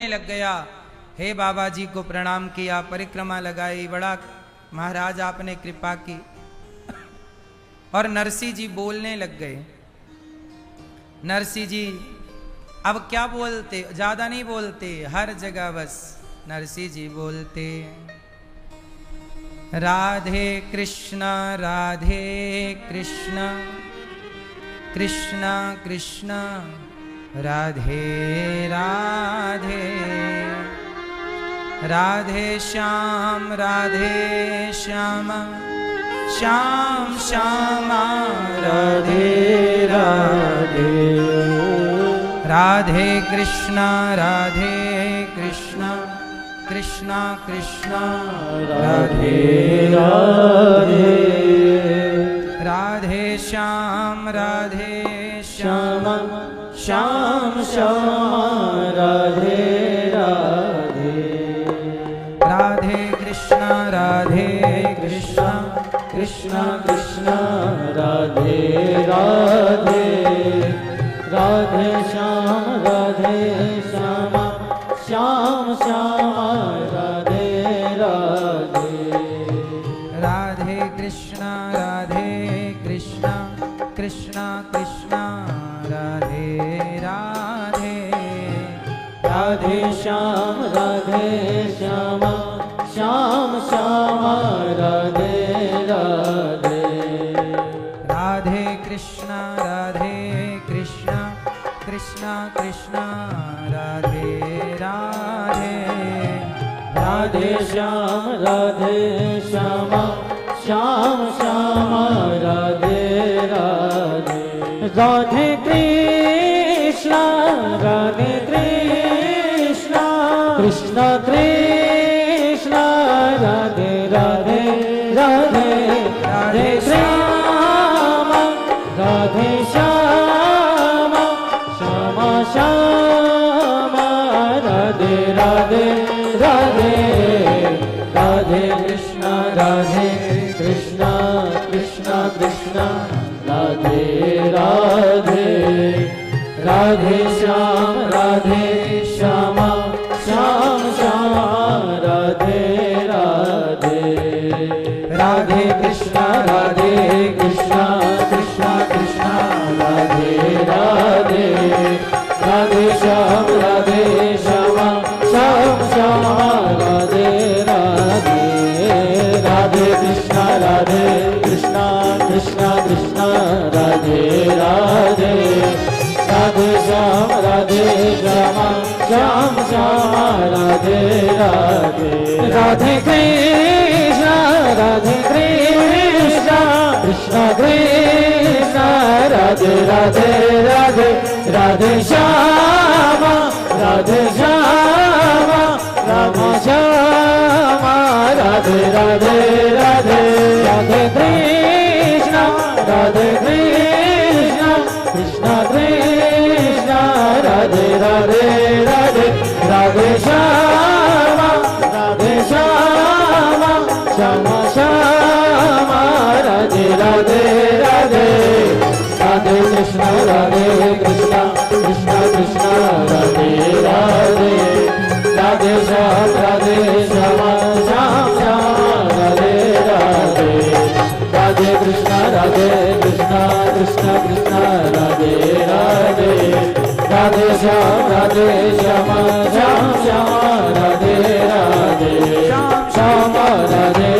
लग गया। हे बाबा जी को प्रणाम किया, परिक्रमा लगाई, बड़ा महाराज आपने कृपा की। और नरसिंह जी बोलने लग गए। नरसिंह जी अब क्या बोलते, ज्यादा नहीं बोलते, हर जगह बस नरसिंह जी बोलते राधे कृष्ण राधे कृष्ण कृष्ण कृष्ण राधे राधे राधे श्याम श्याम श्याम राधे राधे राधे कृष्ण कृष्ण कृष्ण राधे राधे राधे श्याम श्याम राधे राधे राधे कृष्ण कृष्ण कृष्ण राधे राधे राधे श्याम श्याम राधे राधे राधे कृष्ण कृष्ण कृष्ण राधे राधे राधे श्याम श्याम राधे राधे राधे कृष्ण कृष्ण कृष्ण राधे राधे राधे श्याम श्याम राधे राधे राधे कृष्ण कृष्ण कृष्ण राधे राधे राधे राधे श्याम श्याम राधे राधे राधे राधे कृष्ण कृष्ण कृष्ण राधे राधे राधे श्याम श्याम राधे राधे राधे कृष्ण कृष्ण राधे राधे राधे श्याम श्याम राधे राधे राधे कृष्ण कृष्ण राधे राधे राधे श्याम श्याम राधे राधे राधे कृष्ण कृष्ण कृष्ण राधे राधे राधे श्याम राम श्याम राधे राधे राधे कृष्ण कृष्ण कृष्ण राधे राधे श्याम श्याम राधे राधे राधे कृष्ण कृष्ण राधे राधे राधे श्याम श्याम राधे राधे राधे कृष्ण कृष्ण राधे राधे राधे श्याम श्याम राधे राधे श्याम राधे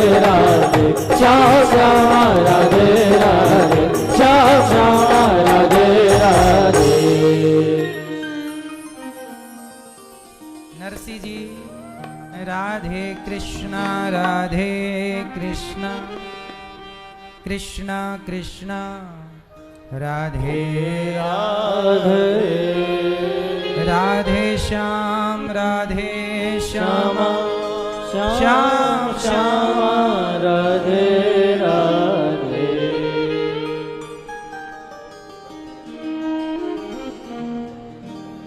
श्याम राधे श्याम राधे राधे। नरसिंह जी राधे कृष्ण कृष्ण कृष्ण राधे राधे राधे श्याम श्याम राधे राधे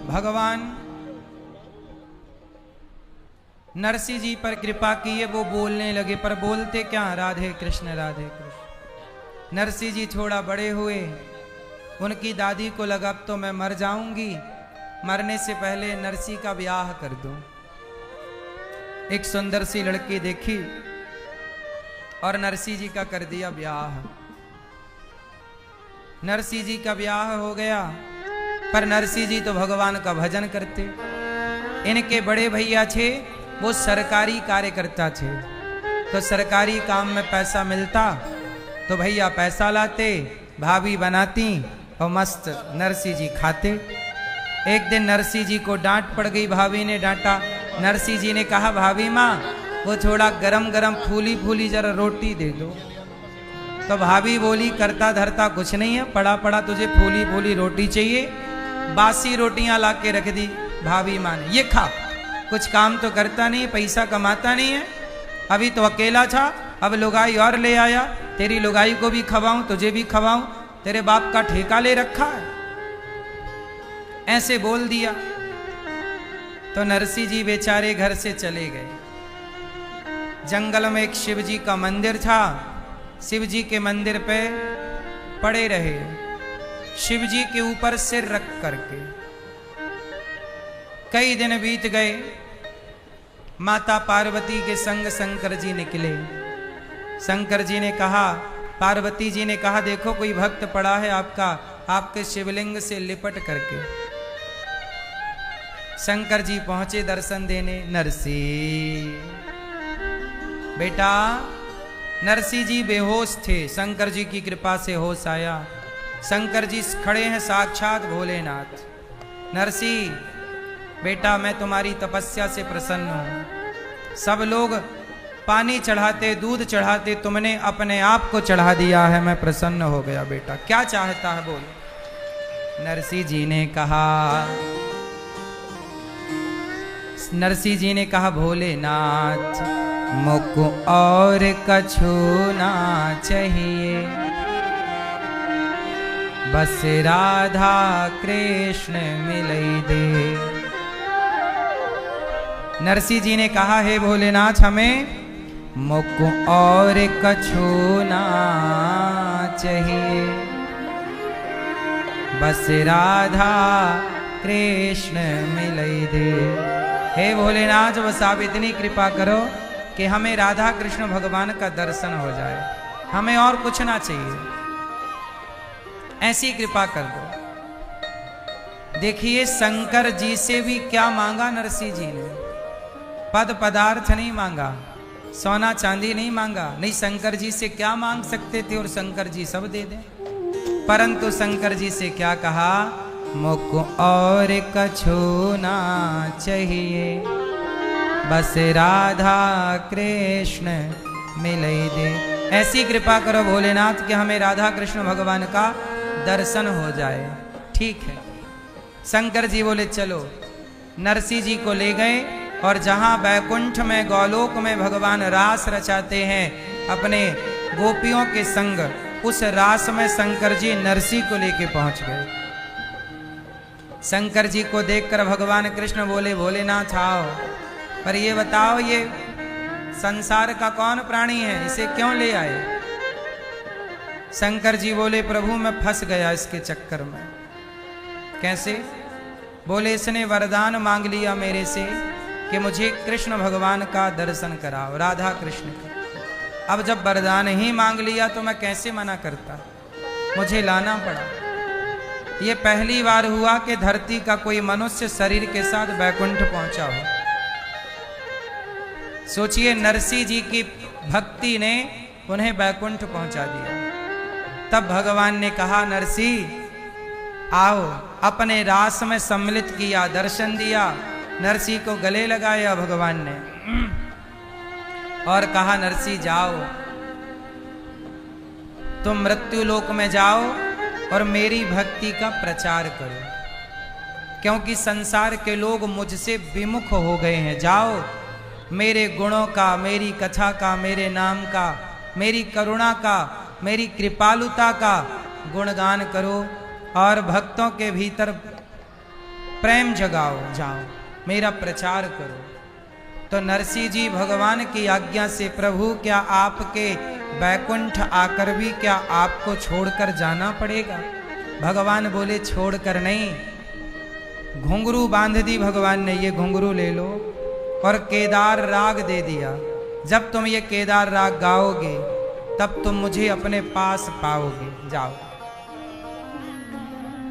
भगवान नरसिंह जी पर कृपा की है, वो बोलने लगे, पर बोलते क्या? राधे कृष्ण। नरसिंह जी थोड़ा बड़े हुए, उनकी दादी को लगा अब तो मैं मर जाऊंगी, मरने से पहले नरसी का ब्याह कर दूं। एक सुंदर सी लड़की देखी और नरसी जी का कर दिया ब्याह। नरसी जी का ब्याह हो गया, पर नरसी जी तो भगवान का भजन करते। इनके बड़े भैया थे, वो सरकारी कार्यकर्ता थे, तो सरकारी काम में पैसा मिलता तो भैया पैसा लाते, भाभी बनाती और मस्त नरसी जी खाते। एक दिन नरसी जी को डांट पड़ गई, भाभी ने डांटा। नरसी जी ने कहा, भाभी माँ वो थोड़ा गरम गरम फूली फूली जरा रोटी दे दो। तो भाभी बोली, करता धरता कुछ नहीं है, पड़ा पड़ा तुझे फूली फूली रोटी चाहिए। बासी रोटियां ला के रख दी भाभी माँ ने, ये खा, कुछ काम तो करता नहीं, पैसा कमाता नहीं है, अभी तो अकेला था, अब लुगाई और ले आया, तेरी लुगाई को भी खवाऊं, तुझे भी खवाऊं, तेरे बाप का ठेका ले रखा है। ऐसे बोल दिया तो नरसी जी बेचारे घर से चले गए। जंगल में एक शिव जी का मंदिर था, शिव जी के मंदिर पे पड़े रहे, शिव जी के ऊपर सिर रख करके। कई दिन बीत गए, माता पार्वती के संग शंकर जी निकले। शंकर जी ने कहा, पार्वती जी ने कहा, देखो कोई भक्त पड़ा है आपका, आपके शिवलिंग से लिपट करके। शंकर जी पहुंचे दर्शन देने। नरसी बेटा, नरसी जी बेहोश थे, शंकर जी की कृपा से होश आया। शंकर जी खड़े हैं साक्षात भोलेनाथ। नरसी बेटा, मैं तुम्हारी तपस्या से प्रसन्न हूं। सब लोग पानी चढ़ाते, दूध चढ़ाते, तुमने अपने आप को चढ़ा दिया है, मैं प्रसन्न हो गया। बेटा क्या चाहता है बोल। नरसी जी ने कहा, नरसी जी ने कहा, भोलेनाथ मुझको और कछु ना चाहिए, बस राधा कृष्ण मिलई दे। नरसी जी ने कहा, हे भोलेनाथ हमें मुझको और कछु ना चाहिए, बस राधा कृष्ण मिलई दे। हे भोलेनाथ बस आप इतनी कृपा करो कि हमें राधा कृष्ण भगवान का दर्शन हो जाए, हमें और कुछ ना चाहिए, ऐसी कृपा कर दो। देखिए शंकर जी से भी क्या मांगा नरसी जी ने, पद पदार्थ नहीं मांगा, सोना चांदी नहीं मांगा, नहीं शंकर जी से क्या मांग सकते थे और शंकर जी सब दे दें, परंतु शंकर जी से क्या कहा, मुझको और कछु ना चाहिए, बस राधा कृष्ण मिलई दे। ऐसी कृपा करो भोलेनाथ कि हमें राधा कृष्ण भगवान का दर्शन हो जाए। ठीक है, शंकर जी बोले चलो। नरसी जी को ले गए और जहां बैकुंठ में गौलोक में भगवान रास रचाते हैं अपने गोपियों के संग, उस रास में शंकर जी नरसी को लेके पहुंच गए। शंकर जी को देखकर भगवान कृष्ण बोले, भोलेनाथ आओ, पर ये बताओ ये संसार का कौन प्राणी है, इसे क्यों ले आए। शंकर जी बोले, प्रभु मैं फंस गया इसके चक्कर में। कैसे? बोले, इसने वरदान मांग लिया मेरे से कि मुझे कृष्ण भगवान का दर्शन कराओ, राधा कृष्ण का। अब जब वरदान ही मांग लिया तो मैं कैसे मना करता, मुझे लाना पड़ा। ये पहली बार हुआ कि धरती का कोई मनुष्य शरीर के साथ बैकुंठ पहुंचा हो। सोचिए, नरसी जी की भक्ति ने उन्हें बैकुंठ पहुंचा दिया। तब भगवान ने कहा, नरसी आओ, अपने रास में सम्मिलित किया, दर्शन दिया। नरसी को गले लगाया भगवान ने और कहा, नरसी जाओ, तुम मृत्यु लोक में जाओ और मेरी भक्ति का प्रचार करो, क्योंकि संसार के लोग मुझसे विमुख हो गए हैं। जाओ, मेरे गुणों का, मेरी कथा का, मेरे नाम का, मेरी करुणा का, मेरी कृपालुता का गुणगान करो और भक्तों के भीतर प्रेम जगाओ। जाओ, मेरा प्रचार करो। तो नरसी जी भगवान की आज्ञा से, प्रभु क्या आपके बैकुंठ आकर भी क्या आपको छोड़कर जाना पड़ेगा? भगवान बोले, छोड़कर नहीं, घुंघरू बांध दी भगवान ने, ये घुंघरू ले लो, और केदार राग दे दिया। जब तुम ये केदार राग गाओगे तब तुम मुझे अपने पास पाओगे, जाओ।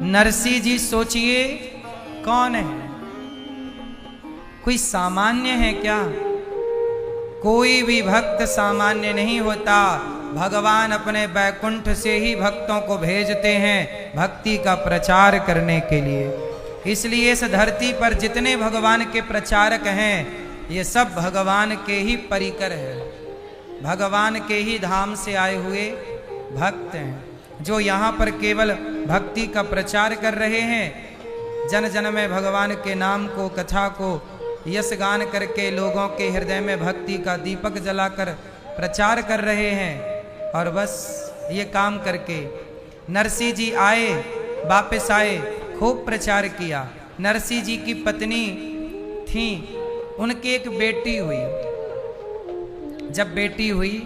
नरसिंह जी सोचिए कौन है, कोई सामान्य है क्या? कोई भी भक्त सामान्य नहीं होता। भगवान अपने बैकुंठ से ही भक्तों को भेजते हैं भक्ति का प्रचार करने के लिए। इसलिए इस धरती पर जितने भगवान के प्रचारक हैं ये सब भगवान के ही परिकर हैं, भगवान के ही धाम से आए हुए भक्त हैं, जो यहाँ पर केवल भक्ति का प्रचार कर रहे हैं। जन जन में भगवान के नाम को, कथा को यश गान करके लोगों के हृदय में भक्ति का दीपक जलाकर प्रचार कर रहे हैं। और बस ये काम करके नरसिंह जी आए, वापस आए, खूब प्रचार किया। नरसिंह जी की पत्नी थी, उनकी एक बेटी हुई। जब बेटी हुई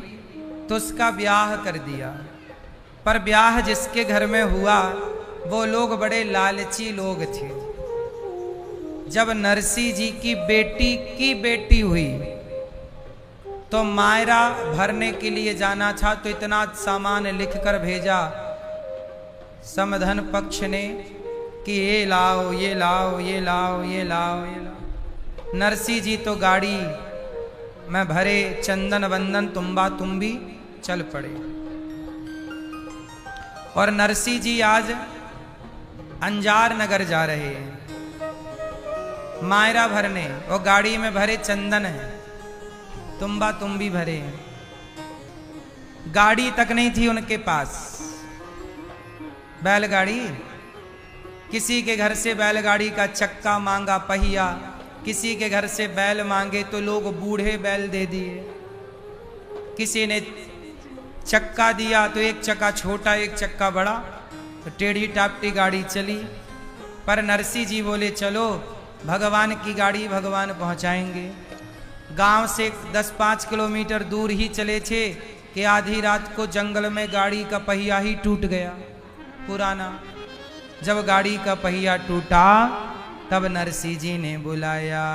तो उसका ब्याह कर दिया, पर ब्याह जिसके घर में हुआ वो लोग बड़े लालची लोग थे। जब नरसिंह जी की बेटी हुई तो मायरा भरने के लिए जाना था, तो इतना सामान लिखकर भेजा समधन पक्ष ने कि ये लाओ, ये लाओ, ये लाओ, ये लाओ, ये लाओ। नरसिंह जी तो गाड़ी में भरे चंदन वंदन तुम्बा तुम्बी चल पड़े। और नरसिंह जी आज अंजार नगर जा रहे हैं मायरा भरने, और गाड़ी में भरे चंदन है, तुम्बा तुम्बी भरे हैं। गाड़ी तक नहीं थी उनके पास, बैलगाड़ी। किसी के घर से बैलगाड़ी का चक्का मांगा, पहिया, किसी के घर से बैल मांगे तो लोग बूढ़े बैल दे दिए। किसी ने चक्का दिया तो एक चक्का छोटा एक चक्का बड़ा, तो टेढ़ी टापटी गाड़ी चली। पर नरसिंह जी बोले चलो भगवान की गाड़ी भगवान पहुंचाएंगे। गांव से 10-5 किलोमीटर दूर ही चले थे कि आधी रात को जंगल में गाड़ी का पहिया ही टूट गया पुराना। जब गाड़ी का पहिया टूटा तब नरसिंह जी ने बुलाया।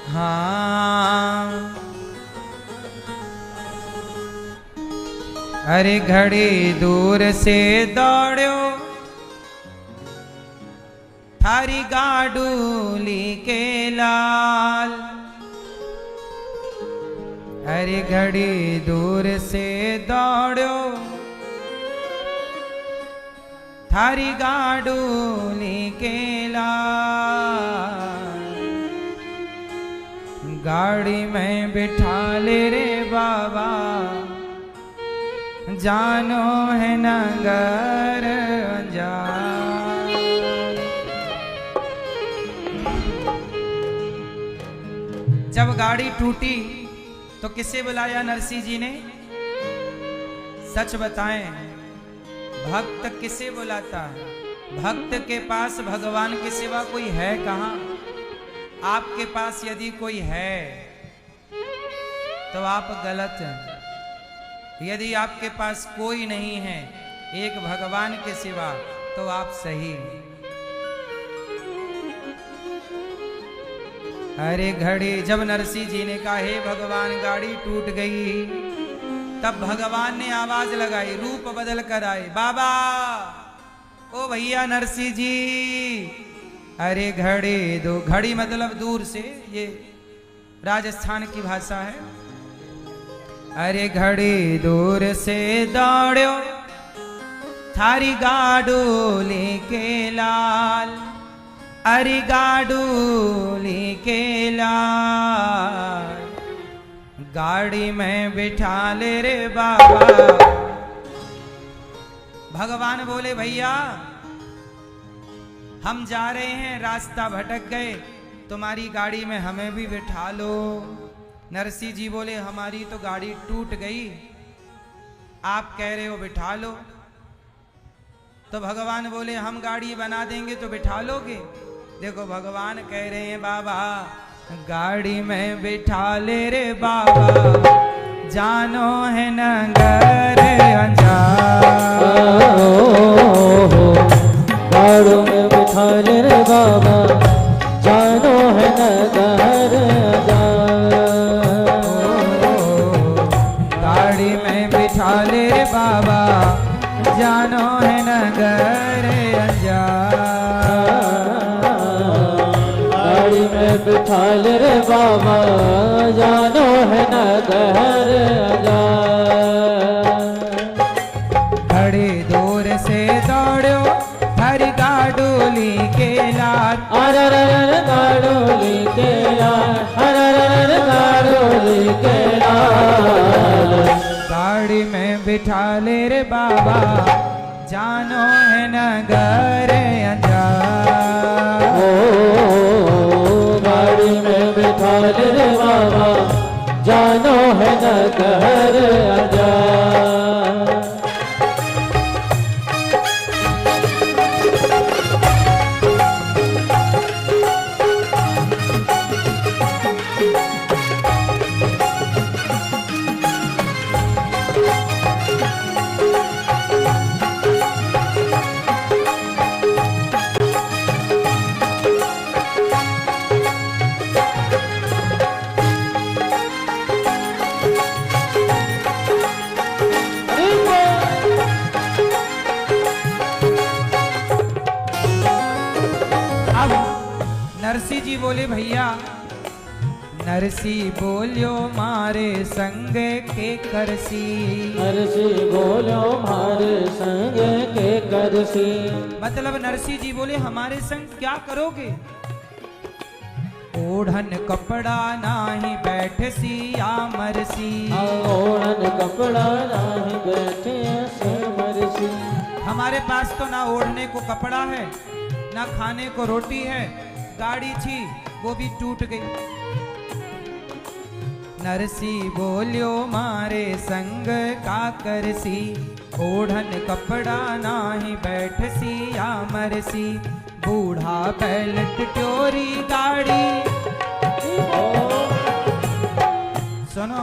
हाँ, अरे घड़ी दूर से दौड़ो थारी गाडूली के लाल। अरे घड़ी दूर से दौड़ो थारी गाडूली के लाल। गाड़ी में बिठा ले रे बाबा, जानो है नगर अंजार। जब गाड़ी टूटी तो किसे बुलाया नरसिंह जी ने? सच बताएं, भक्त किसे बुलाता है? भक्त के पास भगवान के सिवा कोई है कहां? आपके पास यदि कोई है तो आप गलत हैं। यदि आपके पास कोई नहीं है एक भगवान के सिवा तो आप सही हैं। अरे घड़ी, जब नरसिंह जी ने कहा हे भगवान गाड़ी टूट गई, तब भगवान ने आवाज लगाई, रूप बदल कर आए। बाबा, ओ भैया नरसिंह जी, अरे घड़ी दो। घड़ी मतलब दूर से, ये राजस्थान की भाषा है। अरे घड़ी दूर से दौड़ो थारी गाडूली के लाल। अरे गाडूली के लाल, गाड़ी में बिठा ले रे बाबा। भगवान बोले भैया हम जा रहे हैं, रास्ता भटक गए, तुम्हारी गाड़ी में हमें भी बिठा लो। नरसिंह जी बोले हमारी तो गाड़ी टूट गई, आप कह रहे हो बिठा लो। तो भगवान बोले हम गाड़ी बना देंगे तो बिठा लोगे? देखो भगवान कह रहे हैं बाबा गाड़ी में बिठा ले रे बाबा, जानो है नगर अंजार। गाड़ों में बिठा ले रे बाबा, जानो है नगर अंजार। गाड़ी में बिठा ले रे बाबा, जानो है नगर अंजार। गाड़ी में बिठा ले रे बाबा, जानो है नगर अंजार। बड़े दूर से दौड़ो हर गाडोली के लाल, अरर गाडोली के लाल, अरर गाडोली के लाल। गाड़ी में बिठा ले रे बाबा, जानो है नगर अंजार। ओ गाड़ी में बिठा ले रे बाबा, जानो है नगर अंजार। नरसी जी बोले भैया, नरसी बोलियो मारे संग के करसी। नरसी बोलो मारे संग के करसी। मतलब नरसी जी बोले हमारे संग क्या करोगे? ओढ़न कपड़ा नाही बैठसी या मरसी। ओढ़न कपड़ा नाही बैठे से मरसी। हमारे पास तो ना ओढ़ने को कपड़ा है, ना खाने को रोटी है, गाड़ी थी वो भी टूट गई। नरसी बोलियो मारे संग का करसी, ओढ़न कपड़ा नाही बैठसी या मरसी। बूढ़ा बैल टिटोरी गाड़ी, सुनो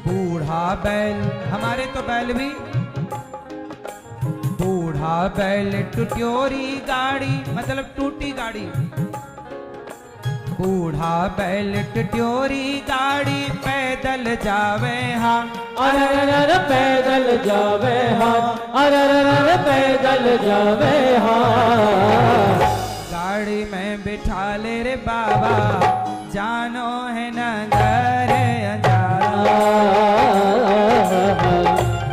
बूढ़ा बैल, हमारे तो बैल भी, बूढ़ा बैल टिटोरी गाड़ी मतलब टूटी गाड़ी। बूढ़ा बैल टिटोरी गाड़ी पैदल जावे हाँ, अरर पैदल जावे हाँ, अरर पैदल जावे हाँ। गाड़ी में बिठा ले रे बाबा, जानो है नगर अंजार।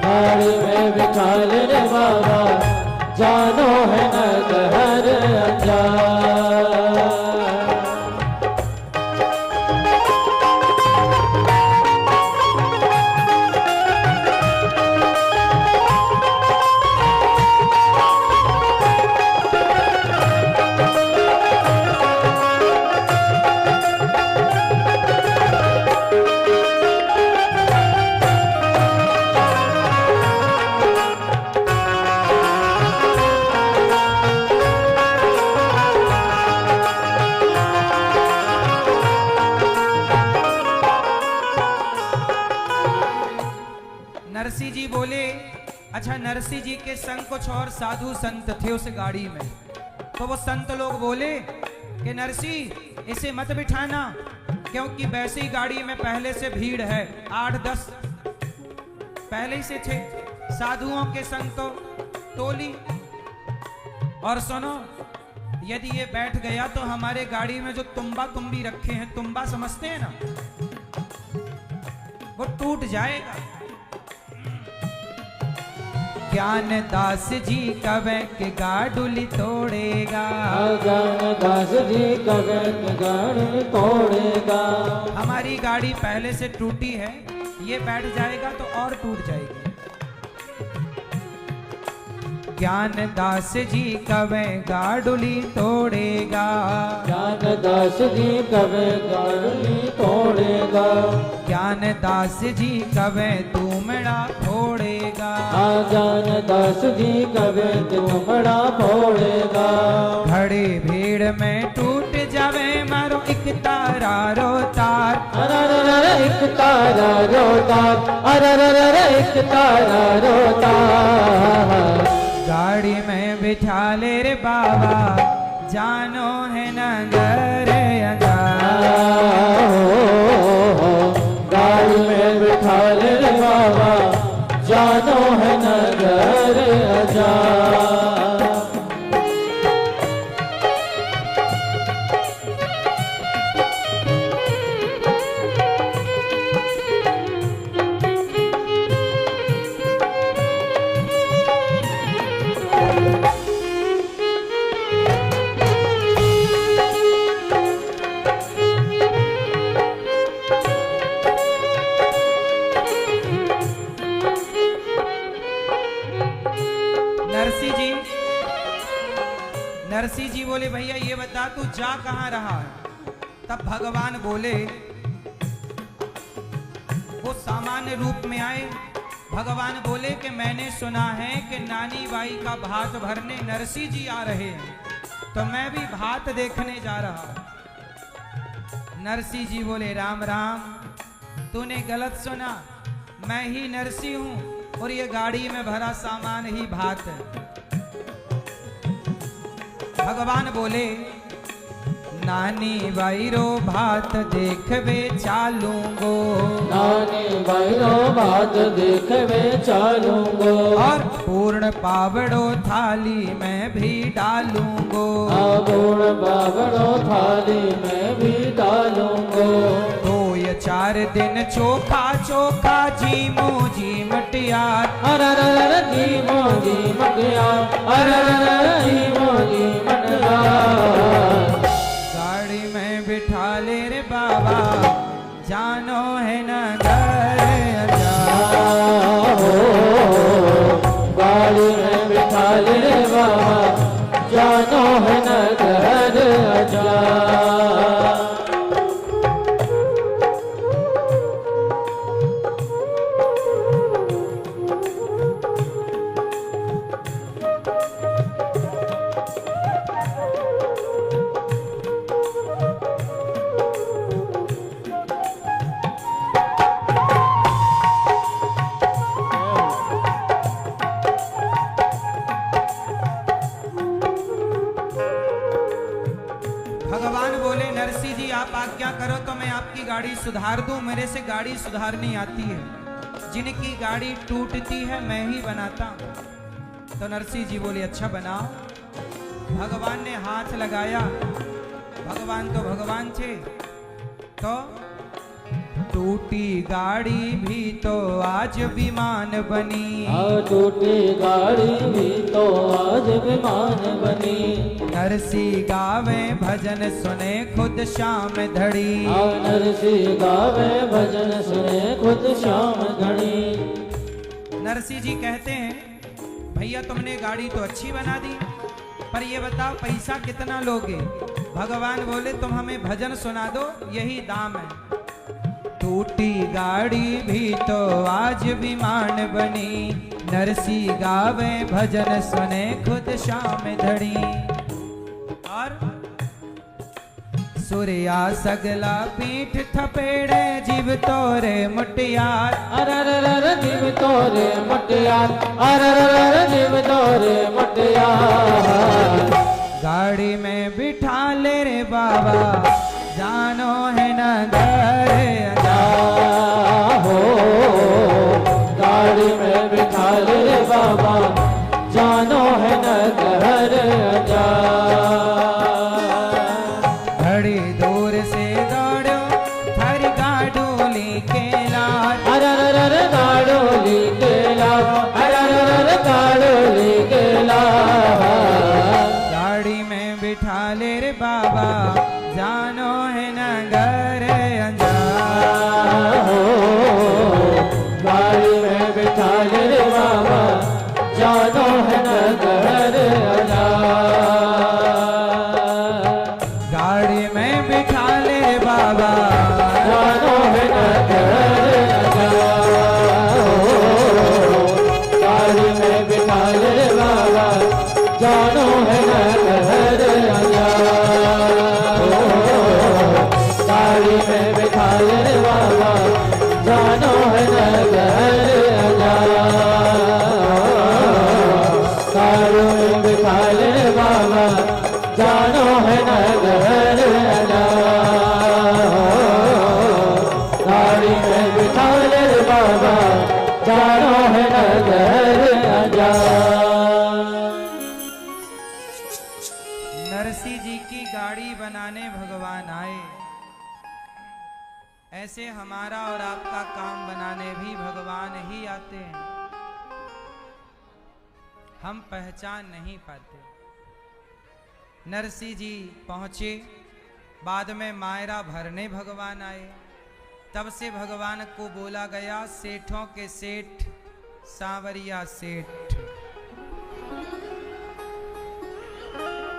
गाड़ी में बिठा ले रे बाबा, जानो है नगर अंजार। नरसी जी बोले, अच्छा नरसी जी के संग कुछ और साधु संत थे उस गाड़ी में, तो वो संत लोग बोले कि नरसी इसे मत बिठाना, क्योंकि वैसी गाड़ी में पहले से भीड़ है, 8-10 पहले से थे साधुओं के संग तो टोली। और सुनो, यदि ये बैठ गया तो हमारे गाड़ी में जो तुम्बा तुम्बी रखे हैं, तुम्बा समझते हैं ना, वो टूट जाएगा। ज्ञान दास जी कवे के गाडुली तोड़ेगा, ज्ञान दास जी कवे के गाड़ी तोड़ेगा। हमारी गाड़ी पहले से टूटी है, ये बैठ जाएगा तो और टूट जाएगी। ज्ञान दास जी कवे गाडुली तोड़ेगा, ज्ञान दास जी कवे गाड़ी तोड़ेगा। ज्ञान दास जी कवे तुमड़ा फोड़ेगा, ज्ञान दास जी कवे तुमड़ा फोड़ेगा। खड़ी भीड़ में टूट जावे मारो एक तारा रो तार, अरररर एक तारा रोता, अरररर एक तारा रोता। गाड़ी में बिठा ले रे बाबा, जानो है नगर अंजार। गाड़ी में बिठा ले रे बाबा, जानो है नगर अजार। नरसिंह जी बोले भैया ये बता तू जा कहां रहा है। तब भगवान बोले, वो सामान्य रूप में आए। भगवान बोले कि मैंने सुना है कि नानी बाई का भात भरने नरसिंह जी आ रहे हैं, तो मैं भी भात देखने जा रहा हूं। नरसिंह जी बोले राम राम, तूने गलत सुना, मैं ही नरसिंह हूं और ये गाड़ी में भरा सामान ही भात है। भगवान बोले नानी बाई रो भात देखबे चालूंगो, नानी बाई रो भात देखबे चालूंगो, और पूर्ण पावड़ो थाली में भी डालूंगो, पूर्ण पावड़ो थाली में भी डालूंगो। तो ये 4 दिन चोखा चोखा जीमो जी मटियार, अरररर जीमो जी मटियार, अरररर जीमो जी मटियार। गाड़ी में बिठा ले रे बाबा, जानो है नगर अंजार। गाड़ी में बिठा ले रे बाबा, जानो है नगर अंजार। भगवान बोले नरसिंह जी आप आज्ञा करो तो मैं आपकी गाड़ी सुधार दूं। मेरे से गाड़ी सुधारनी आती है, जिनकी गाड़ी टूटती है मैं ही बनाता हूं। तो नरसिंह जी बोले अच्छा बनाओ। भगवान ने हाथ लगाया, भगवान तो भगवान थे, तो टूटी गाड़ी भी तो आज विमान बनी, टूटी गाड़ी भी तो आज विमान बनी। नरसिंह गावे भजन सुने खुद शाम धड़ी, नरसिंह गावे भजन सुने खुद शाम घड़ी। नरसिंह जी कहते हैं भैया तुमने गाड़ी तो अच्छी बना दी, पर ये बताओ पैसा कितना लोगे। भगवान बोले तुम हमें भजन सुना दो, यही दाम है। टूटी गाड़ी भी तो आज विमान बनी, नरसिंह गावे भजन सुने खुद शाम धड़ी। और सूर्या सगला पीठ थपेड़े जीव तोरे मुटियार, अरररर जीव तोरे मुटियार, अरररर जीव तोरे मुटियार। गाड़ी में बिठा ले रे बाबा, जानो है नगर हो। गाड़ी में बिठा ले रे बाबा, जानो है नगर घड़ी दूर से दौड़ो थारी गाडोली के लाल, अरररर गाडोली के लाल, अरररर गाडोली के लाल। गाड़ी में बिठा ले रे बाबा, जानो है नगर अंजार। गाड़ी में बिठा ले रे बाबा, जानो है नगर अंजार। गाड़ी में बिठा ले रे बाबा, जानो है नगर अंजार। गाड़ी में बिठा ले रे बाबा, जानो है नगर अंजार। नरसिंह जी की गाड़ी बनाने भगवान आए, ऐसे हमारा और आपका काम बनाने भी भगवान ही आते हैं। हम पहचान नहीं पाते। नरसिंह जी पहुंचे, बाद में मायरा भरने भगवान आए। तब से भगवान को बोला गया सेठों के सेठ सांवरिया सेठ।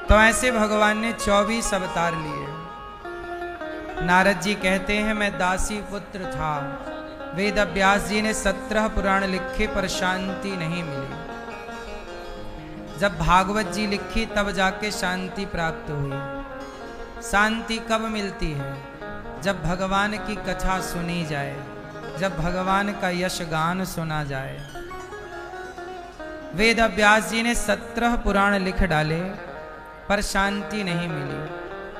तो ऐसे भगवान ने 24 अवतार लिए। नारद जी कहते हैं मैं दासी पुत्र था, वेद व्यास जी ने 17 पुराण लिखे पर शांति नहीं मिली। जब भागवत जी लिखी तब जाके शांति प्राप्त हुई। शांति कब मिलती है? जब भगवान की कथा सुनी जाए, जब भगवान का यश गान सुना जाए। वेद व्यास जी ने 17 पुराण लिख डाले पर शांति नहीं मिली।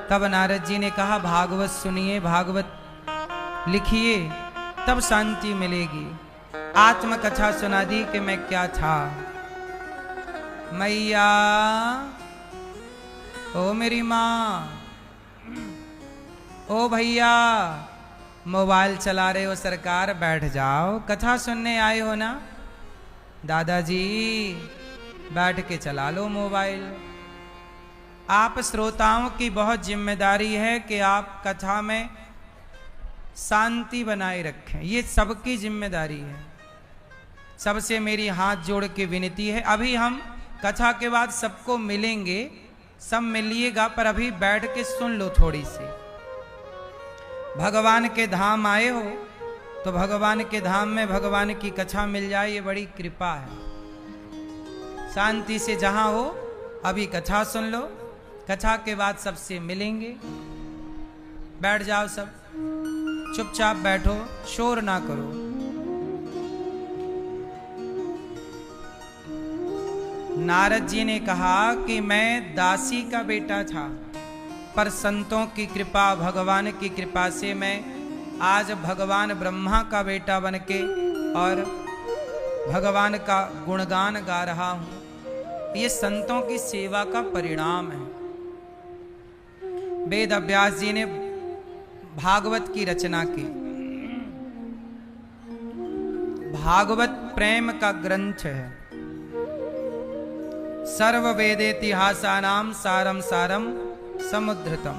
तब नारद जी ने कहा भागवत सुनिए, भागवत लिखिए, तब शांति मिलेगी। आत्मकथा सुना दी कि मैं क्या था। मैया, ओ मेरी माँ, ओ भैया, मोबाइल चला रहे हो सरकार, बैठ जाओ, कथा सुनने आए हो ना। दादाजी बैठ के चला लो मोबाइल। आप श्रोताओं की बहुत जिम्मेदारी है कि आप कथा में शांति बनाए रखें, ये सबकी जिम्मेदारी है। सबसे मेरी हाथ जोड़ के विनती है, अभी हम कथा के बाद सबको मिलेंगे, सब मिलिएगा, पर अभी बैठ के सुन लो थोड़ी सी। भगवान के धाम आए हो तो भगवान के धाम में भगवान की कथा मिल जाए, ये बड़ी कृपा है। शांति से जहां हो अभी कथा सुन लो, कथा के बाद सबसे मिलेंगे। बैठ जाओ सब, चुपचाप बैठो, शोर ना करो। नारद जी ने कहा कि मैं दासी का बेटा था, पर संतों की कृपा, भगवान की कृपा से मैं आज भगवान ब्रह्मा का बेटा बनके और भगवान का गुणगान गा रहा हूं। ये संतों की सेवा का परिणाम है। वेद व्यास जी ने भागवत की रचना की। भागवत प्रेम का ग्रंथ है। सर्व वेदेतिहासानाम सारम सारम समुद्रतम,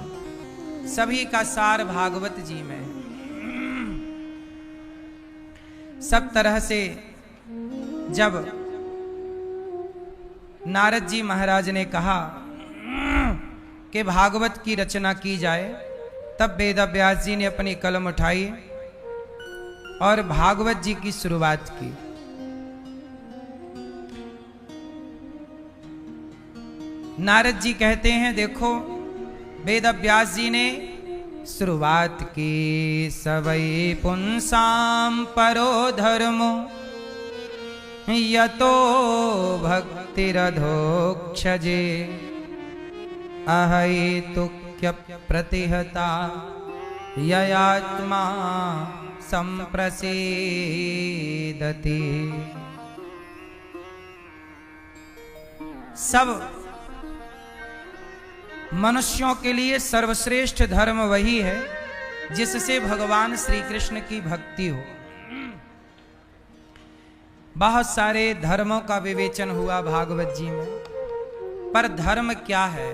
सभी का सार भागवत जी में है। सब तरह से जब नारद जी महाराज ने कहा कि भागवत की रचना की जाए, तब वेद व्यास जी ने अपनी कलम उठाई और भागवत जी की शुरुआत की। नारद जी कहते हैं देखो, वेद व्यास जी ने शुरुआत की। सवै पुंसाम परो धर्मो यतो भक्तिरधोक्षजे अहैतुक्य प्रतिहता ययात्मा संप्रसीदति। सब मनुष्यों के लिए सर्वश्रेष्ठ धर्म वही है जिससे भगवान श्री कृष्ण की भक्ति हो। बहुत सारे धर्मों का विवेचन हुआ भागवत जी में, पर धर्म क्या है?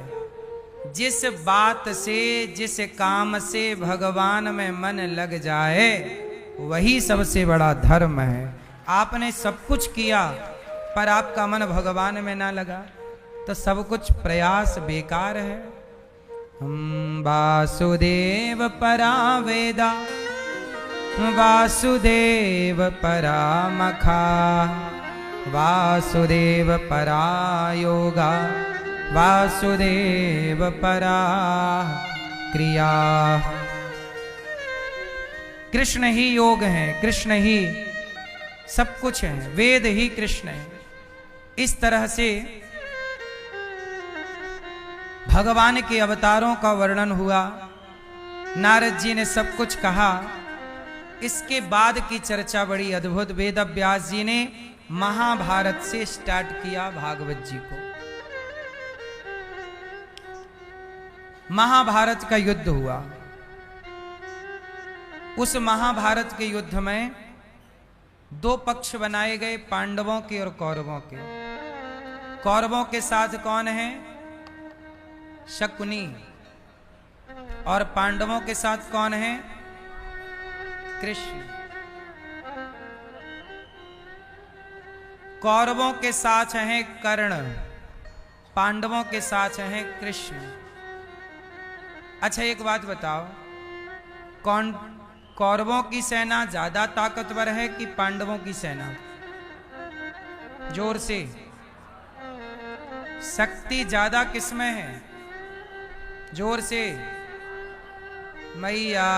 जिस बात से, जिस काम से भगवान में मन लग जाए वही सबसे बड़ा धर्म है। आपने सब कुछ किया पर आपका मन भगवान में ना लगा तो सब कुछ प्रयास बेकार है। वासुदेव परा वेदा वासुदेव परा मखा वासुदेव परा योगा वासुदेव परा क्रिया। कृष्ण ही योग है, कृष्ण ही सब कुछ है, वेद ही कृष्ण है। इस तरह से भगवान के अवतारों का वर्णन हुआ। नारद जी ने सब कुछ कहा। इसके बाद की चर्चा बड़ी अद्भुत। वेद व्यास जी ने महाभारत से स्टार्ट किया भागवत जी को। महाभारत का युद्ध हुआ। उस महाभारत के युद्ध में दो पक्ष बनाए गए, पांडवों के और कौरवों के। कौरवों के साथ कौन है? शकुनी। और पांडवों के साथ कौन है? कृष्ण। कौरवों के साथ हैं कर्ण, पांडवों के साथ हैं कृष्ण। अच्छा एक बात बताओ, कौन कौरवों की सेना ज्यादा ताकतवर है कि पांडवों की सेना? जोर से। शक्ति ज्यादा किसमें है? जोर से मैया।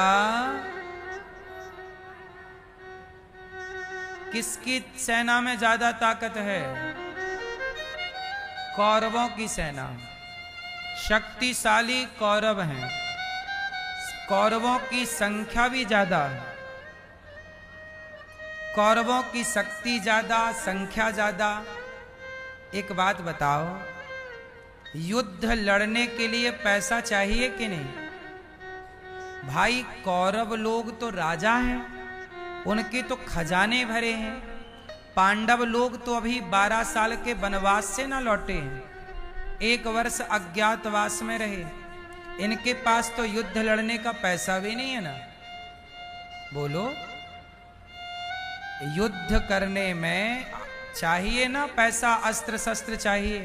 किसकी सेना में ज्यादा ताकत है? कौरवों की सेना। शक्तिशाली कौरव हैं, कौरवों की संख्या भी ज्यादा है। कौरवों की शक्ति ज्यादा, संख्या ज्यादा। एक बात बताओ, युद्ध लड़ने के लिए पैसा चाहिए कि नहीं? भाई कौरव लोग तो राजा हैं, उनके तो खजाने भरे हैं। पांडव लोग तो अभी 12 साल के वनवास से ना लौटे हैं, 1 वर्ष अज्ञातवास में रहे। इनके पास तो युद्ध लड़ने का पैसा भी नहीं है ना। बोलो, युद्ध करने में चाहिए ना पैसा, अस्त्र शस्त्र चाहिए।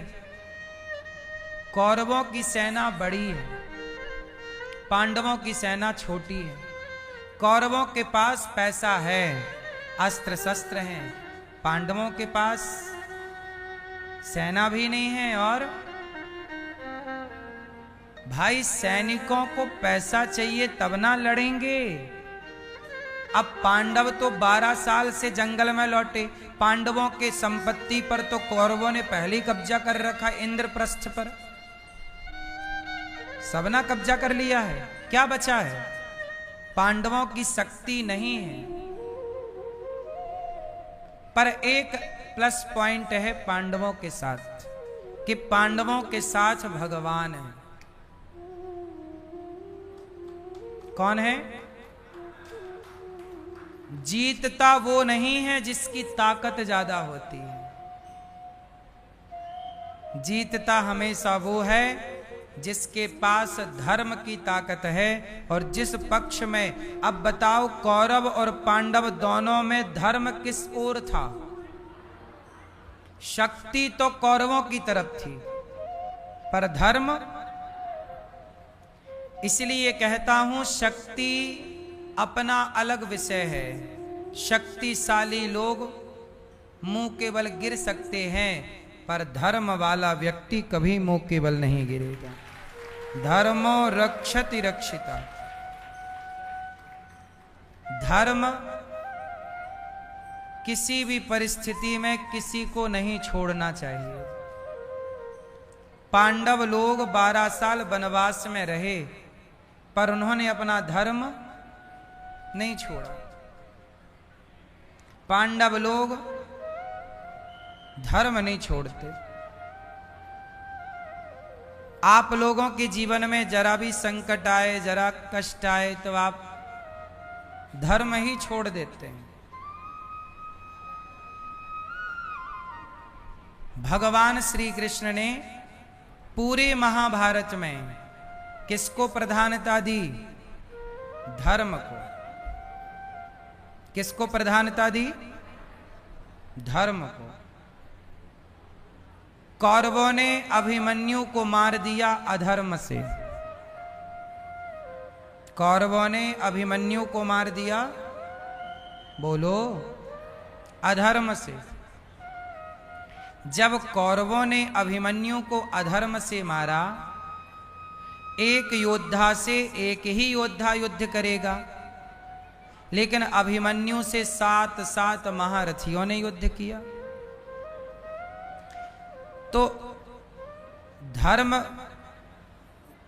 कौरवों की सेना बड़ी है, पांडवों की सेना छोटी है। कौरवों के पास पैसा है, अस्त्र शस्त्र हैं, पांडवों के पास सेना भी नहीं है। और भाई सैनिकों को पैसा चाहिए तब ना लड़ेंगे। अब पांडव तो 12 साल से जंगल में लौटे, पांडवों के संपत्ति पर तो कौरवों ने पहले ही कब्जा कर रखा। इंद्रप्रस्थ पर सबना कब्जा कर लिया है, क्या बचा है? पांडवों की शक्ति नहीं है। पर एक प्लस पॉइंट है पांडवों के साथ, कि पांडवों के साथ भगवान है। कौन है? जीतता वो नहीं है जिसकी ताकत ज्यादा होती है, जीतता हमेशा वो है जिसके पास धर्म की ताकत है। और जिस पक्ष में, अब बताओ, कौरव और पांडव दोनों में धर्म किस ओर था? शक्ति तो कौरवों की तरफ थी, पर धर्म। इसलिए कहता हूं, शक्ति अपना अलग विषय है। शक्तिशाली लोग मुंह के बल गिर सकते हैं, पर धर्म वाला व्यक्ति कभी मुंह के बल नहीं गिरेगा। धर्मो रक्षति रक्षिता। धर्म किसी भी परिस्थिति में किसी को नहीं छोड़ना चाहिए। पांडव लोग 12 साल वनवास में रहे, पर उन्होंने अपना धर्म नहीं छोड़ा। पांडव लोग धर्म नहीं छोड़ते। आप लोगों के जीवन में जरा भी संकट आए, जरा कष्ट आए, तो आप धर्म ही छोड़ देते हैं। भगवान श्री कृष्ण ने पूरे महाभारत में किसको प्रधानता दी? धर्म को। किसको प्रधानता दी? धर्म को। कौरवों ने अभिमन्यु को मार दिया अधर्म से। कौरवों ने अभिमन्यु को मार दिया, बोलो, अधर्म से। जब कौरवों ने अभिमन्यु को अधर्म से मारा, एक योद्धा से एक ही योद्धा युद्ध करेगा, लेकिन अभिमन्यु से 7 महारथियों ने युद्ध किया। तो धर्म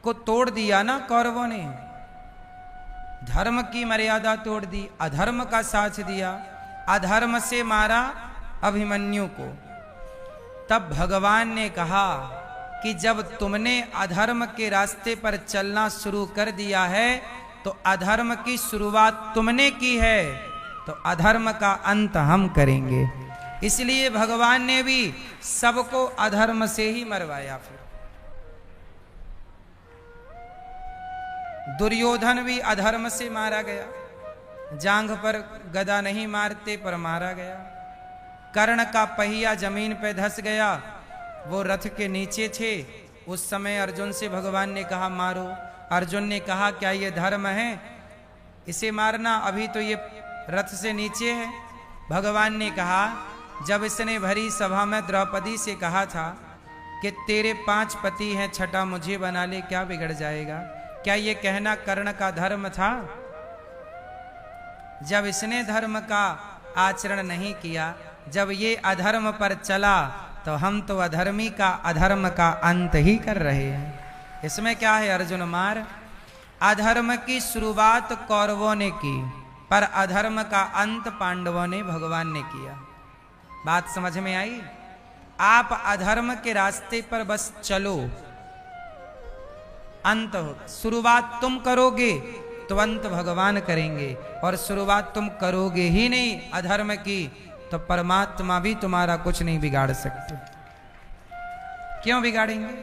को तोड़ दिया ना कौरवों ने, धर्म की मर्यादा तोड़ दी, अधर्म का साथ दिया, अधर्म से मारा अभिमन्यु को। तब भगवान ने कहा कि जब तुमने अधर्म के रास्ते पर चलना शुरू कर दिया है तो अधर्म की शुरुआत तुमने की है, तो अधर्म का अंत हम करेंगे। इसलिए भगवान ने भी सबको अधर्म से ही मरवाया। फिर दुर्योधन भी अधर्म से मारा गया, जांघ पर गदा नहीं मारते पर मारा गया। कर्ण का पहिया जमीन पे धंस गया, वो रथ के नीचे थे। उस समय अर्जुन से भगवान ने कहा मारो। अर्जुन ने कहा क्या ये धर्म है इसे मारना, अभी तो ये रथ से नीचे है। भगवान ने कहा जब इसने भरी सभा में द्रौपदी से कहा था कि तेरे 5 पति हैं, छठा मुझे बना ले, क्या बिगड़ जाएगा? क्या ये कहना कर्ण का धर्म था? जब इसने धर्म का आचरण नहीं किया, जब ये अधर्म पर चला, तो हम तो अधर्मी का अधर्म का अंत ही कर रहे हैं। इसमें क्या है अर्जुन मार? अधर्म की शुरुआत कौरवों ने की, पर अधर्म का अंत पांडवों ने भगवान ने किया। बात समझ में आई? आप अधर्म के रास्ते पर बस चलो, अंत हो। शुरुआत तुम करोगे तो अंत भगवान करेंगे, और शुरुआत तुम करोगे ही नहीं अधर्म की तो परमात्मा भी तुम्हारा कुछ नहीं बिगाड़ सकते। क्यों बिगाड़ेंगे?